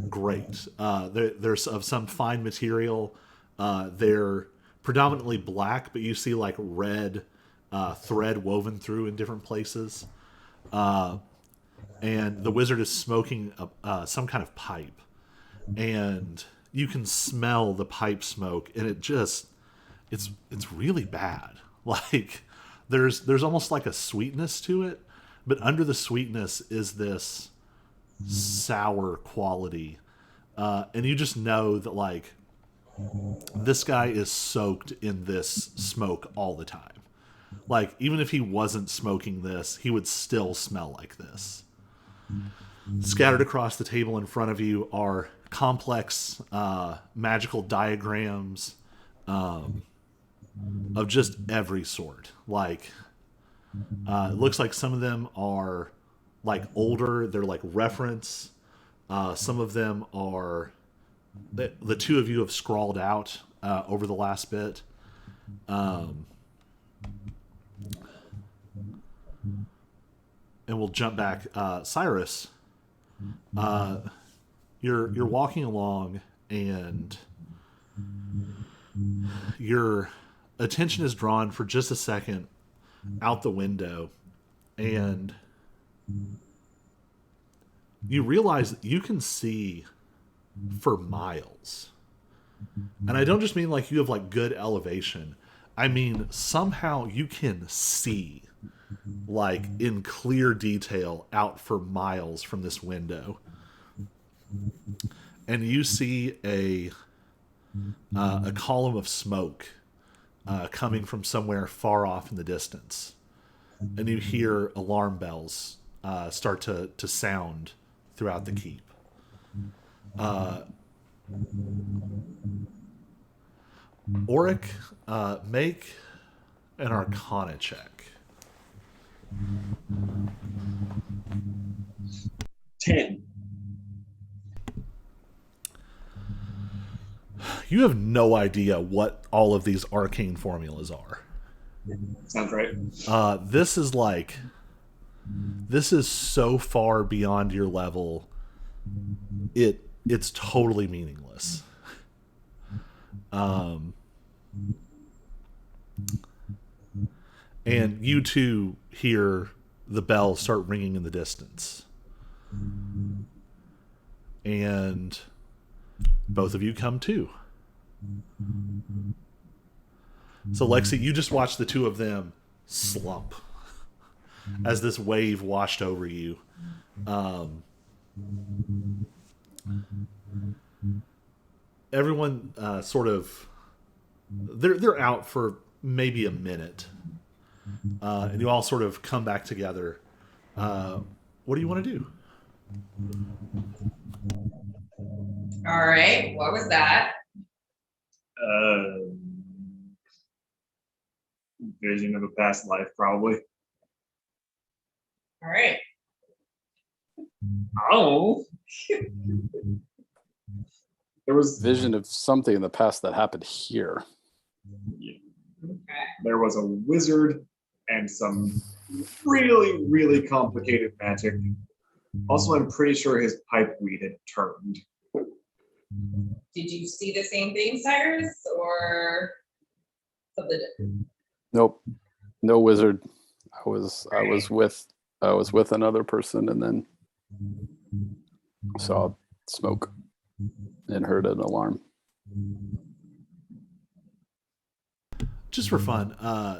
great. There's of some fine material. They're predominantly black, but you see like red thread woven through in different places. And the wizard is smoking some kind of pipe, and you can smell the pipe smoke, and it's really bad. Like there's almost like a sweetness to it, but under the sweetness is this sour quality, and you just know that like this guy is soaked in this smoke all the time. Like, even if he wasn't smoking this, he would still smell like this. Scattered across the table in front of you are complex magical diagrams of just every sort. Like, it looks like some of them are like older. They're like reference. Some of them are the two of you have scrawled out over the last bit. And we'll jump back. Cyrus, you're walking along, and your attention is drawn for just a second out the window, and you realize that you can see for miles. And I don't just mean like you have like good elevation. I mean somehow you can see like in clear detail out for miles from this window. And you see a column of smoke coming from somewhere far off in the distance. And you hear alarm bells start to sound throughout the keep. Auric, make an Arcana check. 10. You have no idea what all of these arcane formulas are. Sounds right. This is so far beyond your level. It's totally meaningless. And you two hear the bell start ringing in the distance. And both of you come too. So Lexi, you just watch the two of them slump as this wave washed over you. Everyone sort of they're out for maybe a minute, and you all sort of come back together. What do you want to do? All right. What was that? Vision of a past life, probably. All right. Oh. There was Vision of something in the past that happened here. Okay. There was a wizard and some really, really complicated magic. Also, I'm pretty sure his pipe weed had turned. Did you see the same thing, Cyrus, or something different? Nope, no wizard. I was with another person, and then saw smoke and heard an alarm. Just for fun,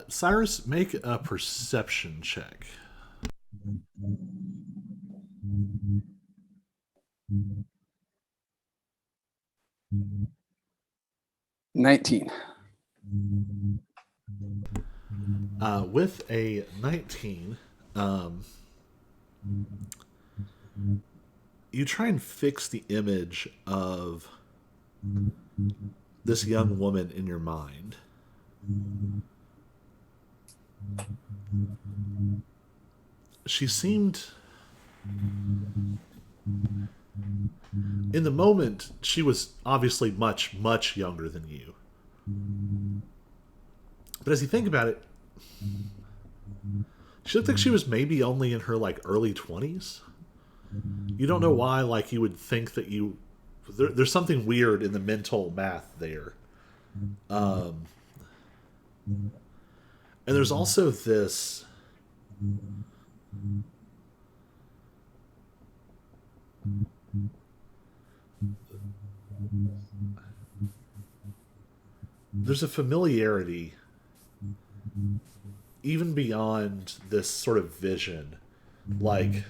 Cyrus, make a perception check. 19. With a 19, you try and fix the image of this young woman in your mind. She seemed, in the moment, she was obviously much, much younger than you. But as you think about it, she looked like she was maybe only in her like early 20s. You don't know why, like you would think that there's something weird in the mental math there. And there's also this there's a familiarity even beyond this sort of vision, like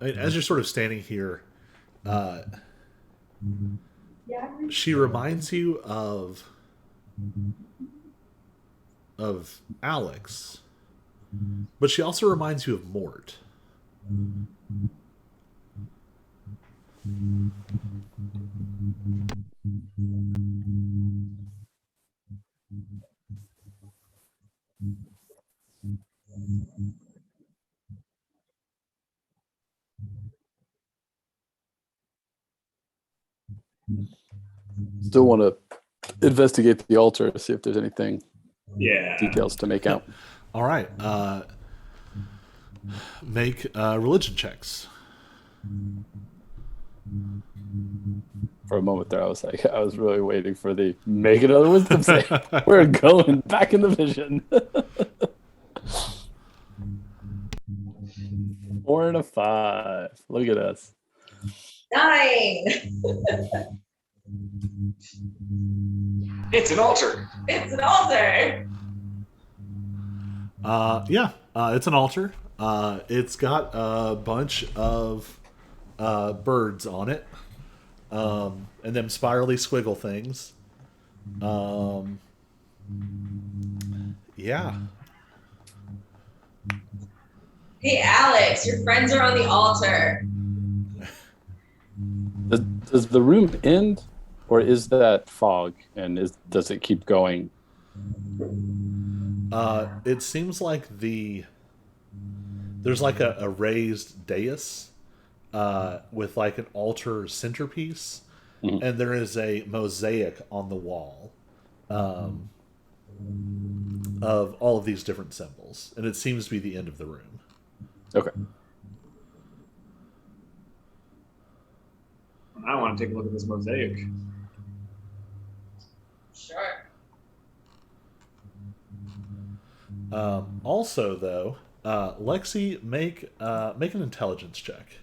I mean, as you're sort of standing here, she reminds you of Alex, but she also reminds you of Mort. Still want to investigate the altar, see if there's anything Yeah. details to make out. All right. Make religion checks. For a moment there, I was really waiting for the make another wisdom save. We're going back in the vision. 4 and a 5. Look at us. 9. It's an altar. It's an altar. Yeah, it's an altar. It's got a bunch of birds on it, and them spirally squiggle things. Yeah. Hey, Alex, your friends are on the altar. Does the room end, or is that fog? And does it keep going? It seems like there's like a raised dais with like an altar centerpiece, and there is a mosaic on the wall of all of these different symbols, and it seems to be the end of the room. Okay. I want to take a look at this mosaic. Sure. Also, though, Lexi, make an intelligence check.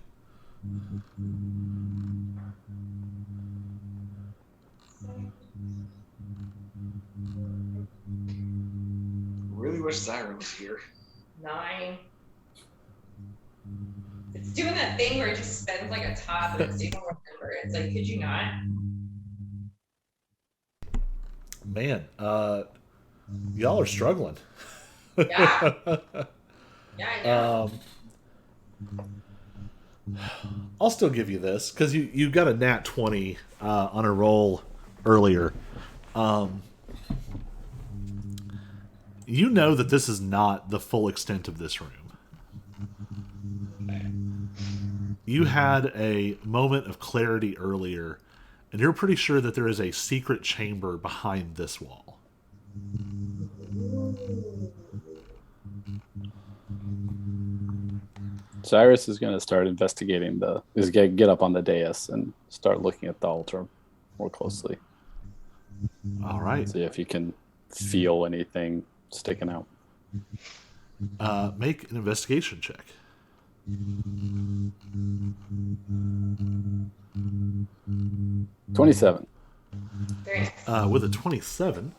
Really wish Zyra was here. 9. It's doing that thing where it just spends like a top and it's even remember. It's like, could you not? Man, y'all are struggling. Yeah. Yeah, I know. I'll still give you this because you got a nat 20 on a roll earlier. You know that this is not the full extent of this room. You had a moment of clarity earlier, and you're pretty sure that there is a secret chamber behind this wall. Cyrus is going to start investigating get up on the dais and start looking at the altar more closely. All right. See if you can feel anything sticking out. Make an investigation check. 27. Very nice. With a 27,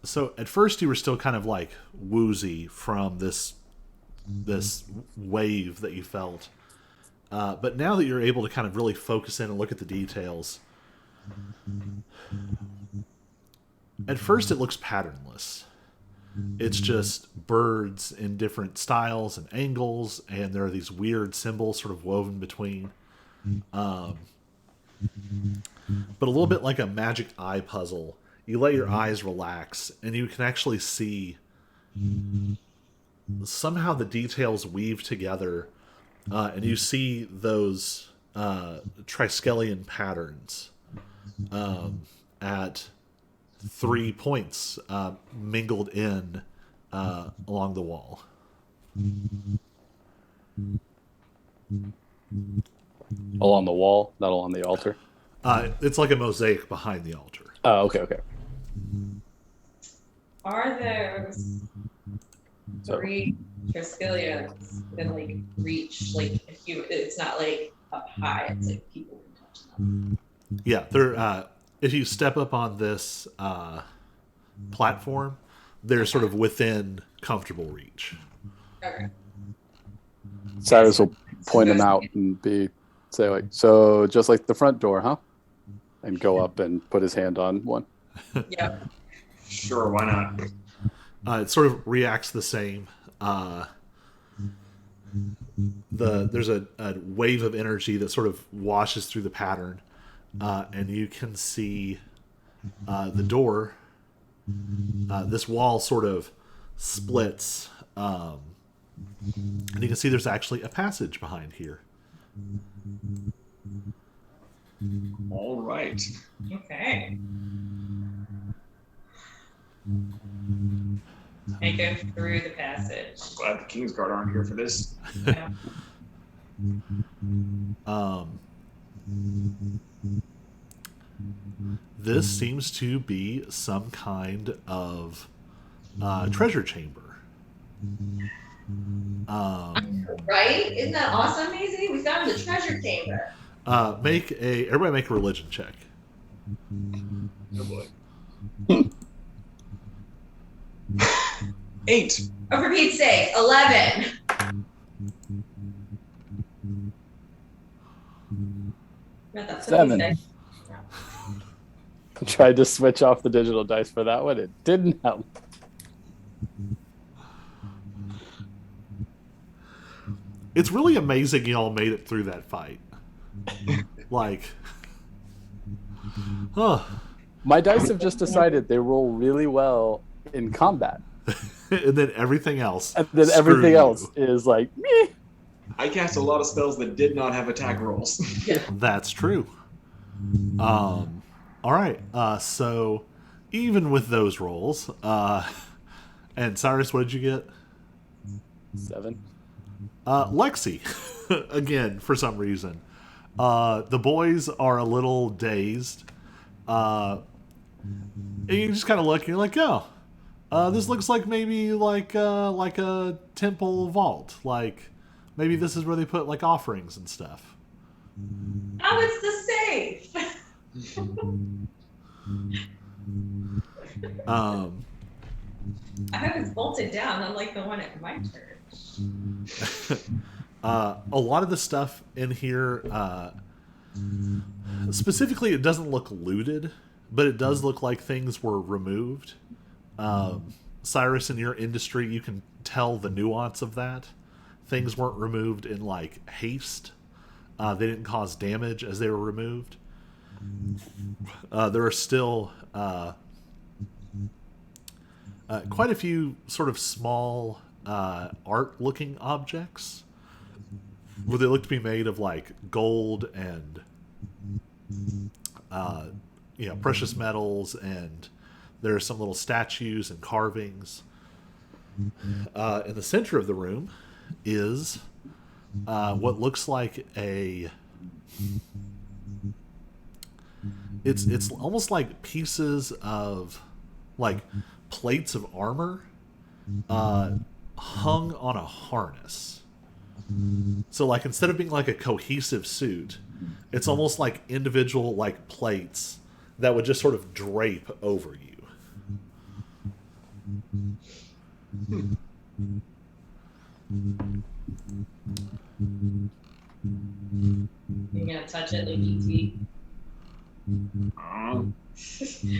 so at first you were still kind of like woozy from this wave that you felt, but now that you're able to kind of really focus in and look at the details, at first it looks patternless. It's just birds in different styles and angles, and there are these weird symbols sort of woven between. But a little bit like a magic eye puzzle, you let your eyes relax, and you can actually see somehow the details weave together, and you see those Triskelion patterns at 3 points mingled in along the wall. Along the wall, not along the altar. It's like a mosaic behind the altar. Oh, okay. Are those So, 3 Triskelions within like reach? Like if you, it's not like up high. It's like people can touch them. Yeah, they're if you step up on this platform, they're sort of within comfortable reach. Okay. Cyrus will point him out and say like, so just like the front door, huh? And go up and put his hand on one. Yep. Sure, why not? It sort of reacts the same. There's a wave of energy that sort of washes through the pattern, and you can see the door. This wall sort of splits, and you can see there's actually a passage behind here. All right. Okay. I go through the passage. Glad the Kingsguard aren't here for this. Yeah. This seems to be some kind of treasure chamber. Right? Isn't that awesome, Maisie? We found the treasure chamber. Everybody make a religion check. Oh boy. 8. Oh, for Pete's sake, 11. Not 7. that Tried to switch off the digital dice for that one. It didn't help. It's really amazing y'all made it through that fight. Like, My dice have just decided they roll really well in combat. and then everything else. And then screw everything you. else is like, meh. I cast a lot of spells that did not have attack rolls. That's true. All right. So even with those rolls, and Cyrus, what did you get? 7. Lexi, again for some reason. The boys are a little dazed. And you just kind of look, and you're like, oh, this looks like maybe like a temple vault. Like maybe this is where they put like offerings and stuff. Oh, it's the safe. I was bolted down, unlike the one at my church. A lot of the stuff in here, specifically, it doesn't look looted, but it does look like things were removed. Cyrus, in your industry, you can tell the nuance of that. Things weren't removed in like haste. They didn't cause damage as they were removed. There are still quite a few sort of small art-looking objects where they look to be made of like gold and precious metals, and there are some little statues and carvings. In the center of the room is what looks like it's almost like pieces of like plates of armor hung on a harness. So like instead of being like a cohesive suit, it's almost like individual like plates that would just sort of drape over you. You're gonna touch it like ET.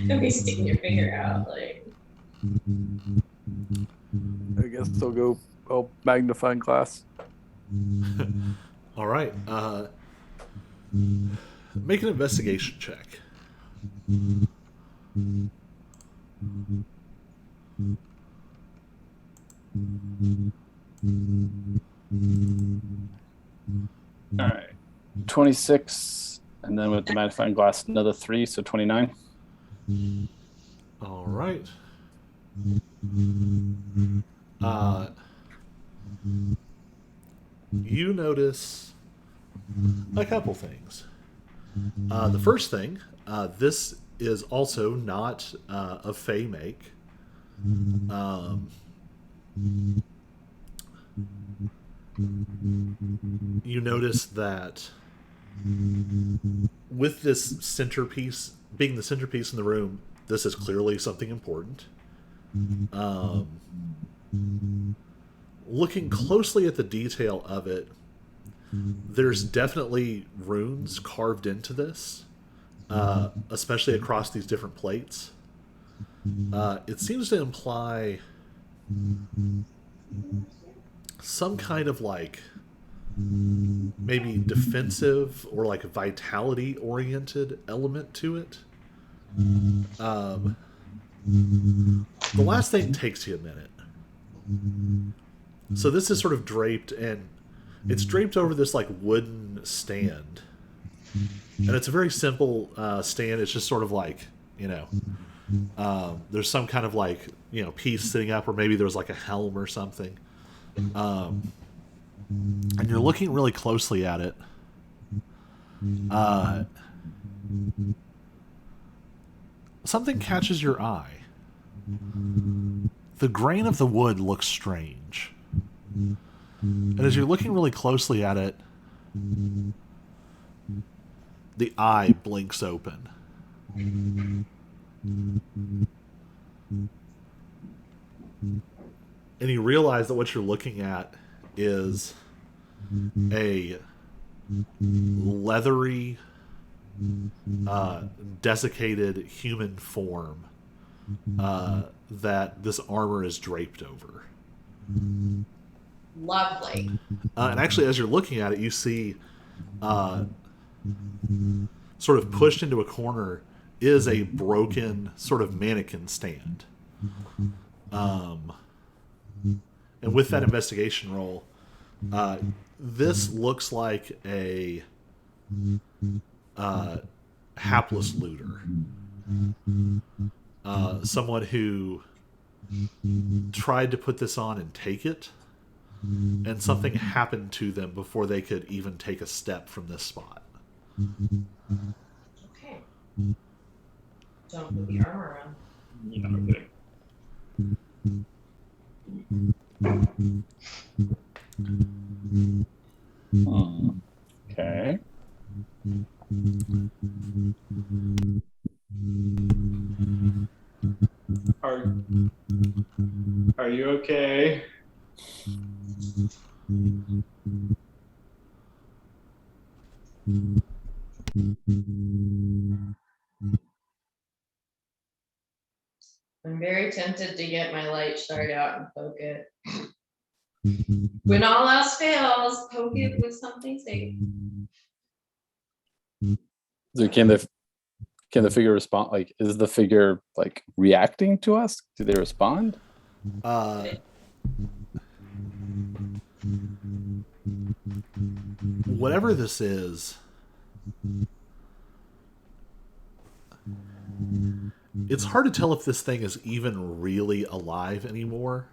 Don't be sticking your finger out like. I guess they'll go magnifying glass. All right. Make an investigation check. All right. 26, and then with the magnifying glass, another 3, so 29. All right. You notice a couple things. The first thing, this is also not a Fey make. You notice that with this centerpiece, being the centerpiece in the room, this is clearly something important. Looking closely at the detail of it, there's definitely runes carved into this, especially across these different plates. It seems to imply some kind of like maybe defensive or like vitality oriented element to it. The last thing takes you a minute. So this is sort of draped, and it's draped over this like wooden stand, and it's a very simple stand. It's just sort of like, there's some kind of like piece sitting up, or maybe there's like a helm or something, and you're looking really closely at it. Something catches your eye. The grain of the wood looks strange. And as you're looking really closely at it, the eye blinks open. And you realize that what you're looking at is a leathery, desiccated human form that this armor is draped over. Lovely. And actually, as you're looking at it, you see sort of pushed into a corner is a broken sort of mannequin stand. And with that investigation roll, this looks like a hapless looter. Someone who tried to put this on and take it, and something happened to them before they could even take a step from this spot. Okay. Don't move the armor around. Yeah, okay. Okay. Okay. I'm very tempted to get my light shard out and poke it. When all else fails, poke it with something safe. So can the figure respond? Like, is the figure like reacting to us? Do they respond? Whatever this is, it's hard to tell if this thing is even really alive anymore.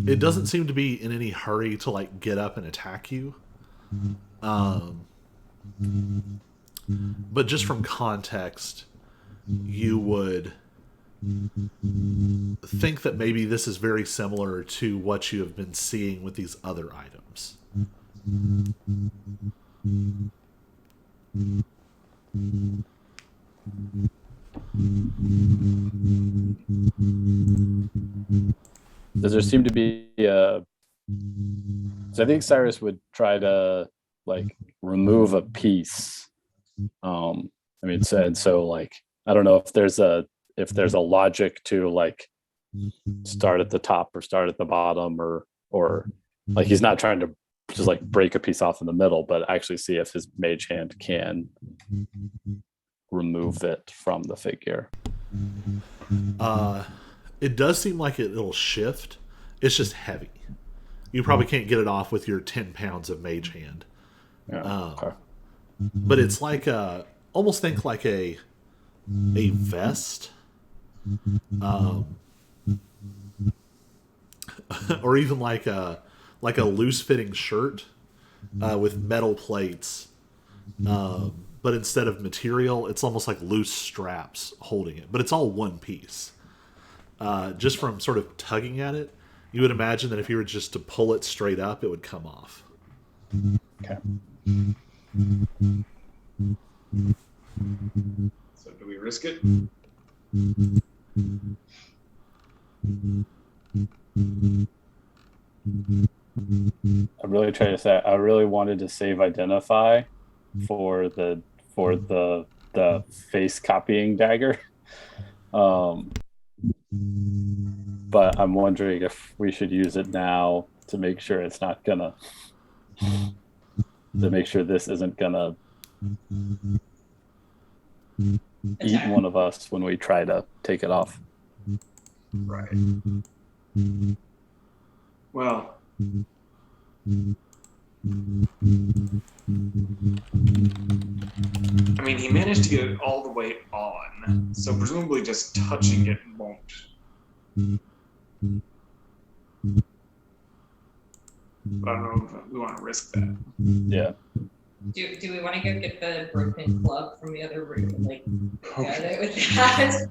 It doesn't seem to be in any hurry to like get up and attack you. But just from context, you would think that maybe this is very similar to what you have been seeing with these other items. Does there seem to be so I think Cyrus would try to like remove a piece. I mean, so like I don't know if there's a logic to like start at the top or start at the bottom or like he's not trying to just like break a piece off in the middle, but actually see if his mage hand can remove it from the figure. It does seem like it'll shift. It's just heavy. You probably can't get it off with your 10 pounds of mage hand. Yeah, okay. But it's like almost think like a vest, or even like a loose fitting shirt with metal plates. But instead of material, it's almost like loose straps holding it. But it's all one piece. Just from sort of tugging at it, you would imagine that if you were just to pull it straight up, it would come off. Okay. So do we risk it? I'm really trying to say I really wanted to save identify for the face copying dagger. But I'm wondering if we should use it now to make sure it's not gonna to make sure this isn't gonna eat one of us when we try to take it off. Right. Well. I mean, he managed to get it all the way on, so presumably just touching it won't. But I don't know if we want to risk that. Yeah. Do we want to go get the broken plug from the other room and like get it with that?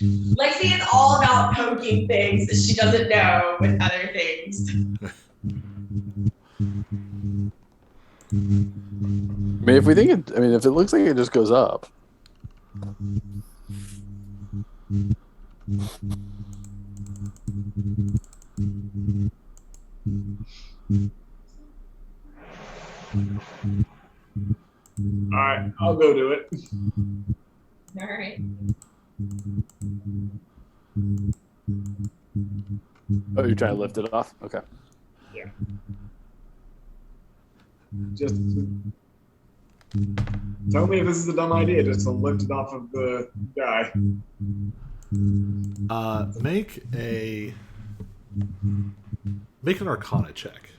Lexi is all about poking things that she doesn't know with other things. I mean, if we think it, I mean, if it looks like it just goes up. All right, I'll go do it. All right. Oh, you're trying to lift it off? Okay. Yeah. Just tell me if this is a dumb idea, just to lift it off of the guy. Make an Arcana check.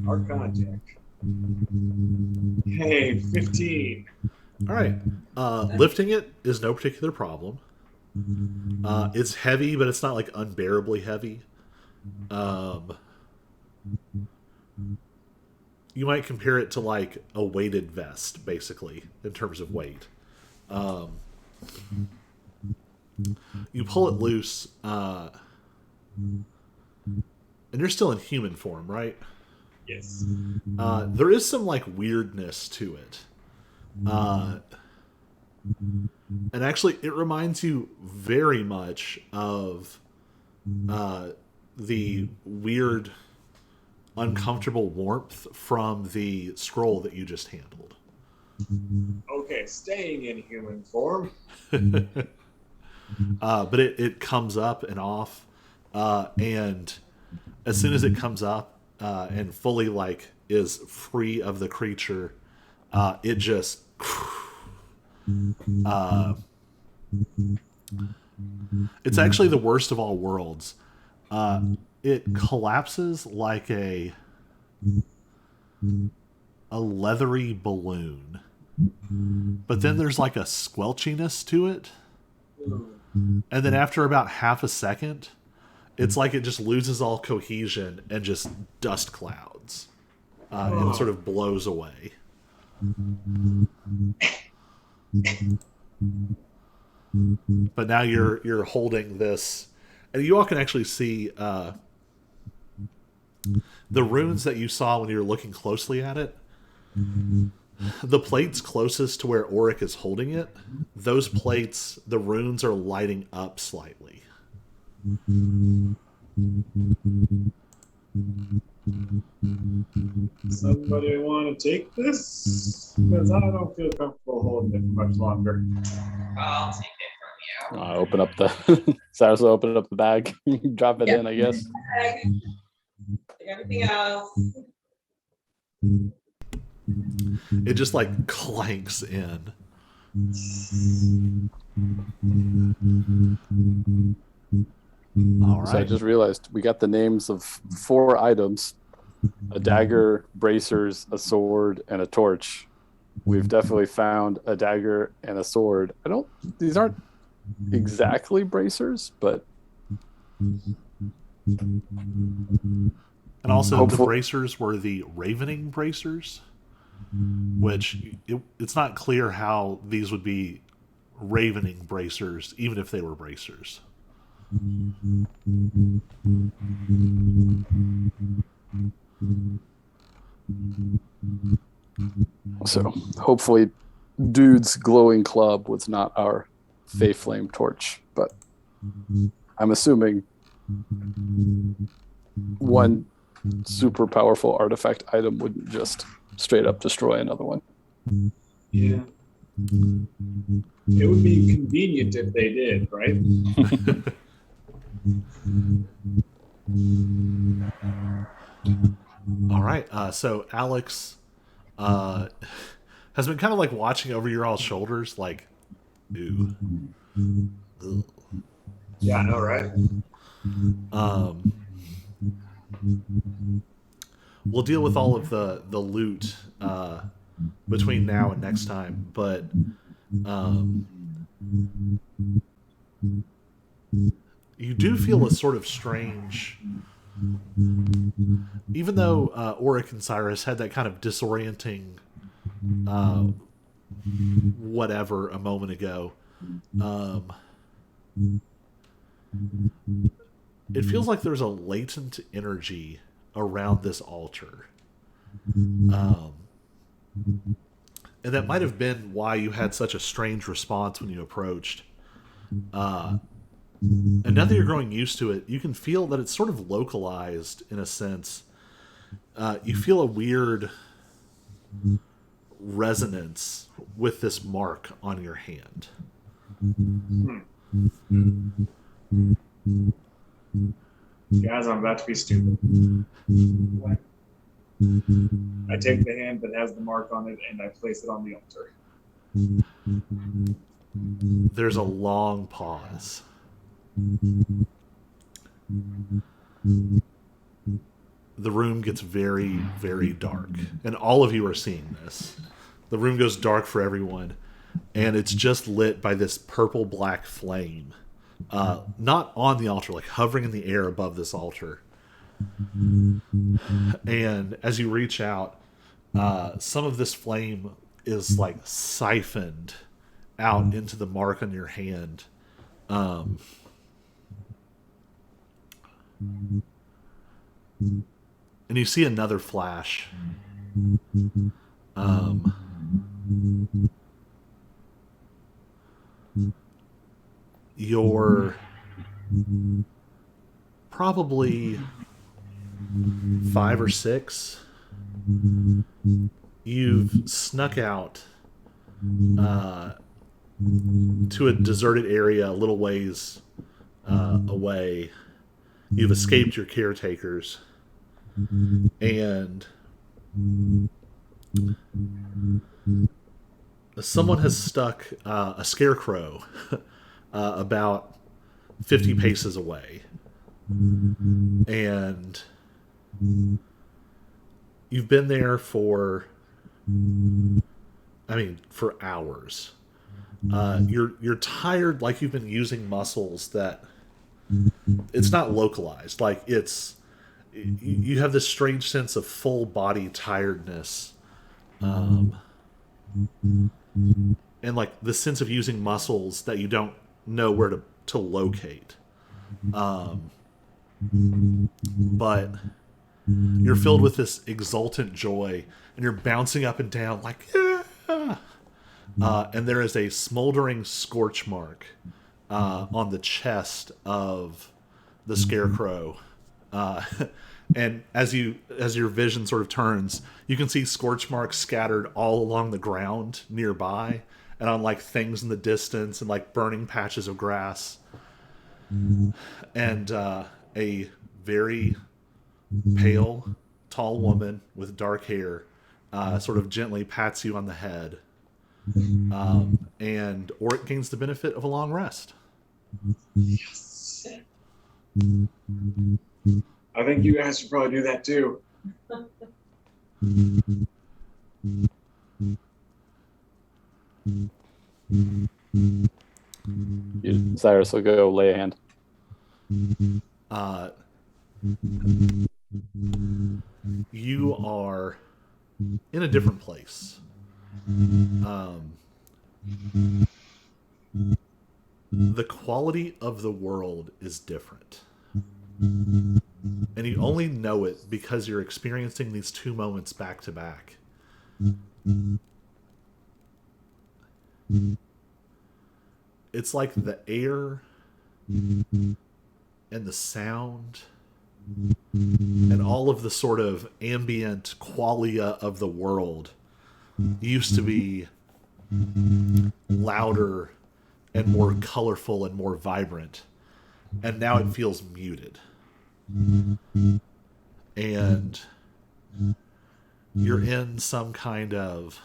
Arcana check. Hey, 15. All right. Lifting it is no particular problem. It's heavy, but it's not like unbearably heavy. You might compare it to like a weighted vest, basically, in terms of weight. You pull it loose, and you're still in human form, right? Yes. There is some like weirdness to it. And actually, it reminds you very much of the weird, uncomfortable warmth from the scroll that you just handled. Okay, staying in human form. But it comes up and off, and as soon as it comes up and fully like is free of the creature, it just it's actually the worst of all worlds. It collapses like a leathery balloon, but then there's like a squelchiness to it, and then after about half a second, it's like it just loses all cohesion and just dust clouds, and sort of blows away. But now you're holding this, and you all can actually see the runes that you saw when you were looking closely at it. The plates closest to where Auric is holding it, those plates, the runes are lighting up slightly. Somebody want to take this? Because I don't feel comfortable holding it much longer. I'll take it from you. Open up the Cyrus will open up the bag, drop it in, I guess. Take everything else. It just like clanks in. All right. So I just realized we got the names of 4 items: a dagger, bracers, a sword, and a torch. We've definitely found a dagger and a sword. These aren't exactly bracers, but And also the bracers were the ravening bracers, which it's not clear how these would be ravening bracers, even if they were bracers. so hopefully Dude's glowing club was not our Fey Flame torch, but I'm assuming one super powerful artifact item wouldn't just straight up destroy another one. Yeah. It would be convenient if they did, right? All right. So Alex has been kind of like watching over your all shoulders, like, ooh. Ugh. Yeah, I know, right? We'll deal with all of the loot between now and next time, but you do feel a sort of strange, even though Auric and Cyrus had that kind of disorienting whatever a moment ago, it feels like there's a latent energy around this altar. And that might have been why you had such a strange response when you approached. And now that you're growing used to it, you can feel that it's sort of localized in a sense. You feel a weird resonance with this mark on your hand. Guys, I'm about to be stupid. I take the hand that has the mark on it and I place it on the altar. There's a long pause. The room gets very, very dark. And all of you are seeing this. The room goes dark for everyone. And it's just lit by this purple-black flame. Not on the altar, like hovering in the air above this altar. And as you reach out, some of this flame is like siphoned out into the mark on your hand. And you see another flash. Your probably 5 or 6, you've snuck out to a deserted area a little ways away. You've escaped your caretakers, and someone has stuck a scarecrow about 50 paces away. And you've been there for hours. You're tired, like you've been using muscles that it's not localized. Like you have this strange sense of full body tiredness, and like the sense of using muscles that you don't know where to locate. But you're filled with this exultant joy, and you're bouncing up and down like, yeah! And there is a smoldering scorch mark on the chest of the scarecrow. And as your vision sort of turns, you can see scorch marks scattered all along the ground nearby, and on like things in the distance, and like burning patches of grass. And a very pale, tall woman with dark hair sort of gently pats you on the head. And Oric gains the benefit of a long rest. Yes. I think you guys should probably do that too. Cyrus will go lay a hand. You are in a different place. The quality of the world is different. And you only know it because you're experiencing these two moments back to back. It's like the air and the sound and all of the sort of ambient qualia of the world used to be louder and more colorful and more vibrant, and now it feels muted. And you're in some kind of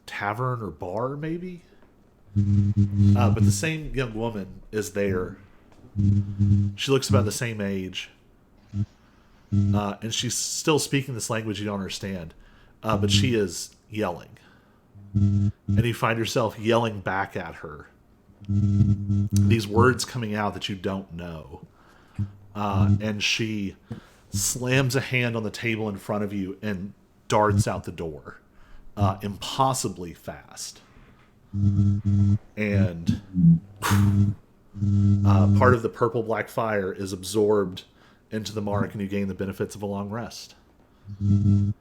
tavern or bar, maybe? But the same young woman is there. She looks about the same age. And she's still speaking this language you don't understand. But she is yelling. And you find yourself yelling back at her. These words coming out that you don't know. And she slams a hand on the table in front of you and darts out the door. Impossibly fast. And part of the purple-black fire is absorbed into the mark, and you gain the benefits of a long rest. All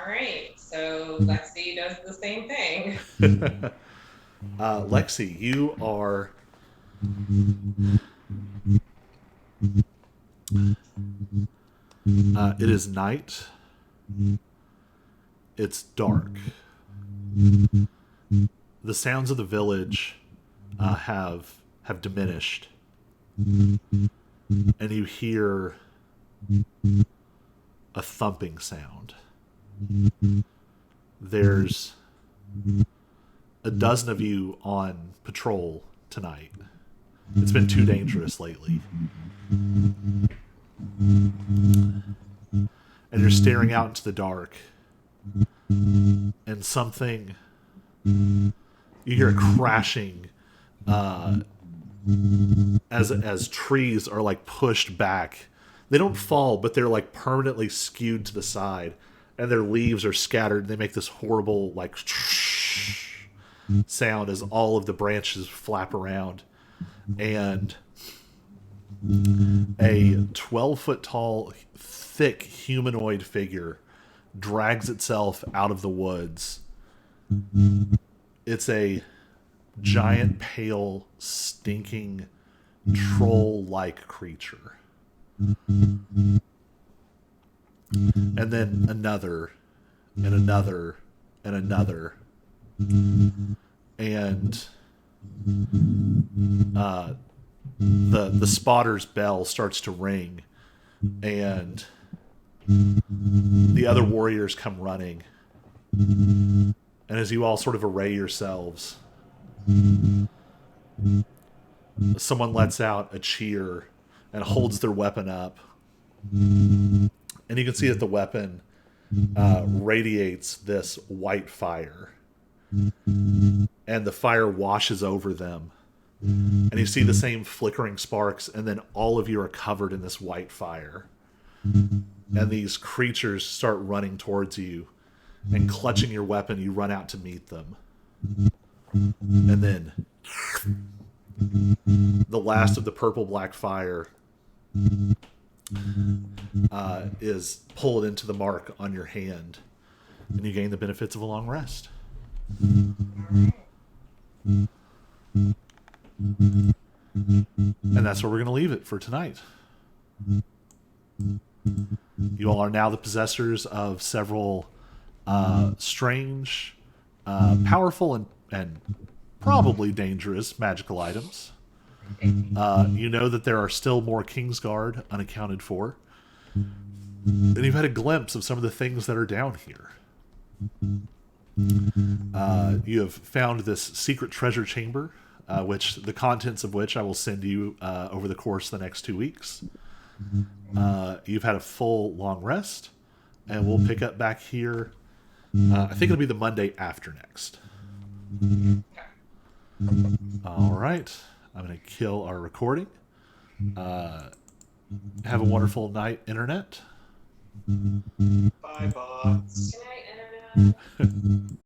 right, so Lexi does the same thing. Lexi, you are it is night. It's dark. The sounds of the village have diminished, and you hear a thumping sound. There's a dozen of you on patrol tonight. It's been too dangerous lately. And you're staring out into the dark, and something, you hear a crashing as trees are like pushed back. They don't fall, but they're like permanently skewed to the side, and their leaves are scattered. They make this horrible like sound as all of the branches flap around, and a 12-foot tall, thick humanoid figure drags itself out of the woods. It's a giant, pale, stinking, troll-like creature. And then another, and another, and another. And the spotter's bell starts to ring, and the other warriors come running. And as you all sort of array yourselves, someone lets out a cheer and holds their weapon up. And you can see that the weapon radiates this white fire. And the fire washes over them. And you see the same flickering sparks, and then all of you are covered in this white fire. And these creatures start running towards you, and clutching your weapon, you run out to meet them. And then the last of the purple-black fire is pulled into the mark on your hand, and you gain the benefits of a long rest. And that's where we're going to leave it for tonight. You all are now the possessors of several strange, powerful, and probably dangerous magical items. You know that there are still more Kingsguard unaccounted for. And you've had a glimpse of some of the things that are down here. You have found this secret treasure chamber, which the contents of which I will send you over the course of the next 2 weeks. You've had a full long rest, and we'll pick up back here. I think it'll be the Monday after next. All right. I'm going to kill our recording. Have a wonderful night, Internet. Bye, bots. Good night, Internet.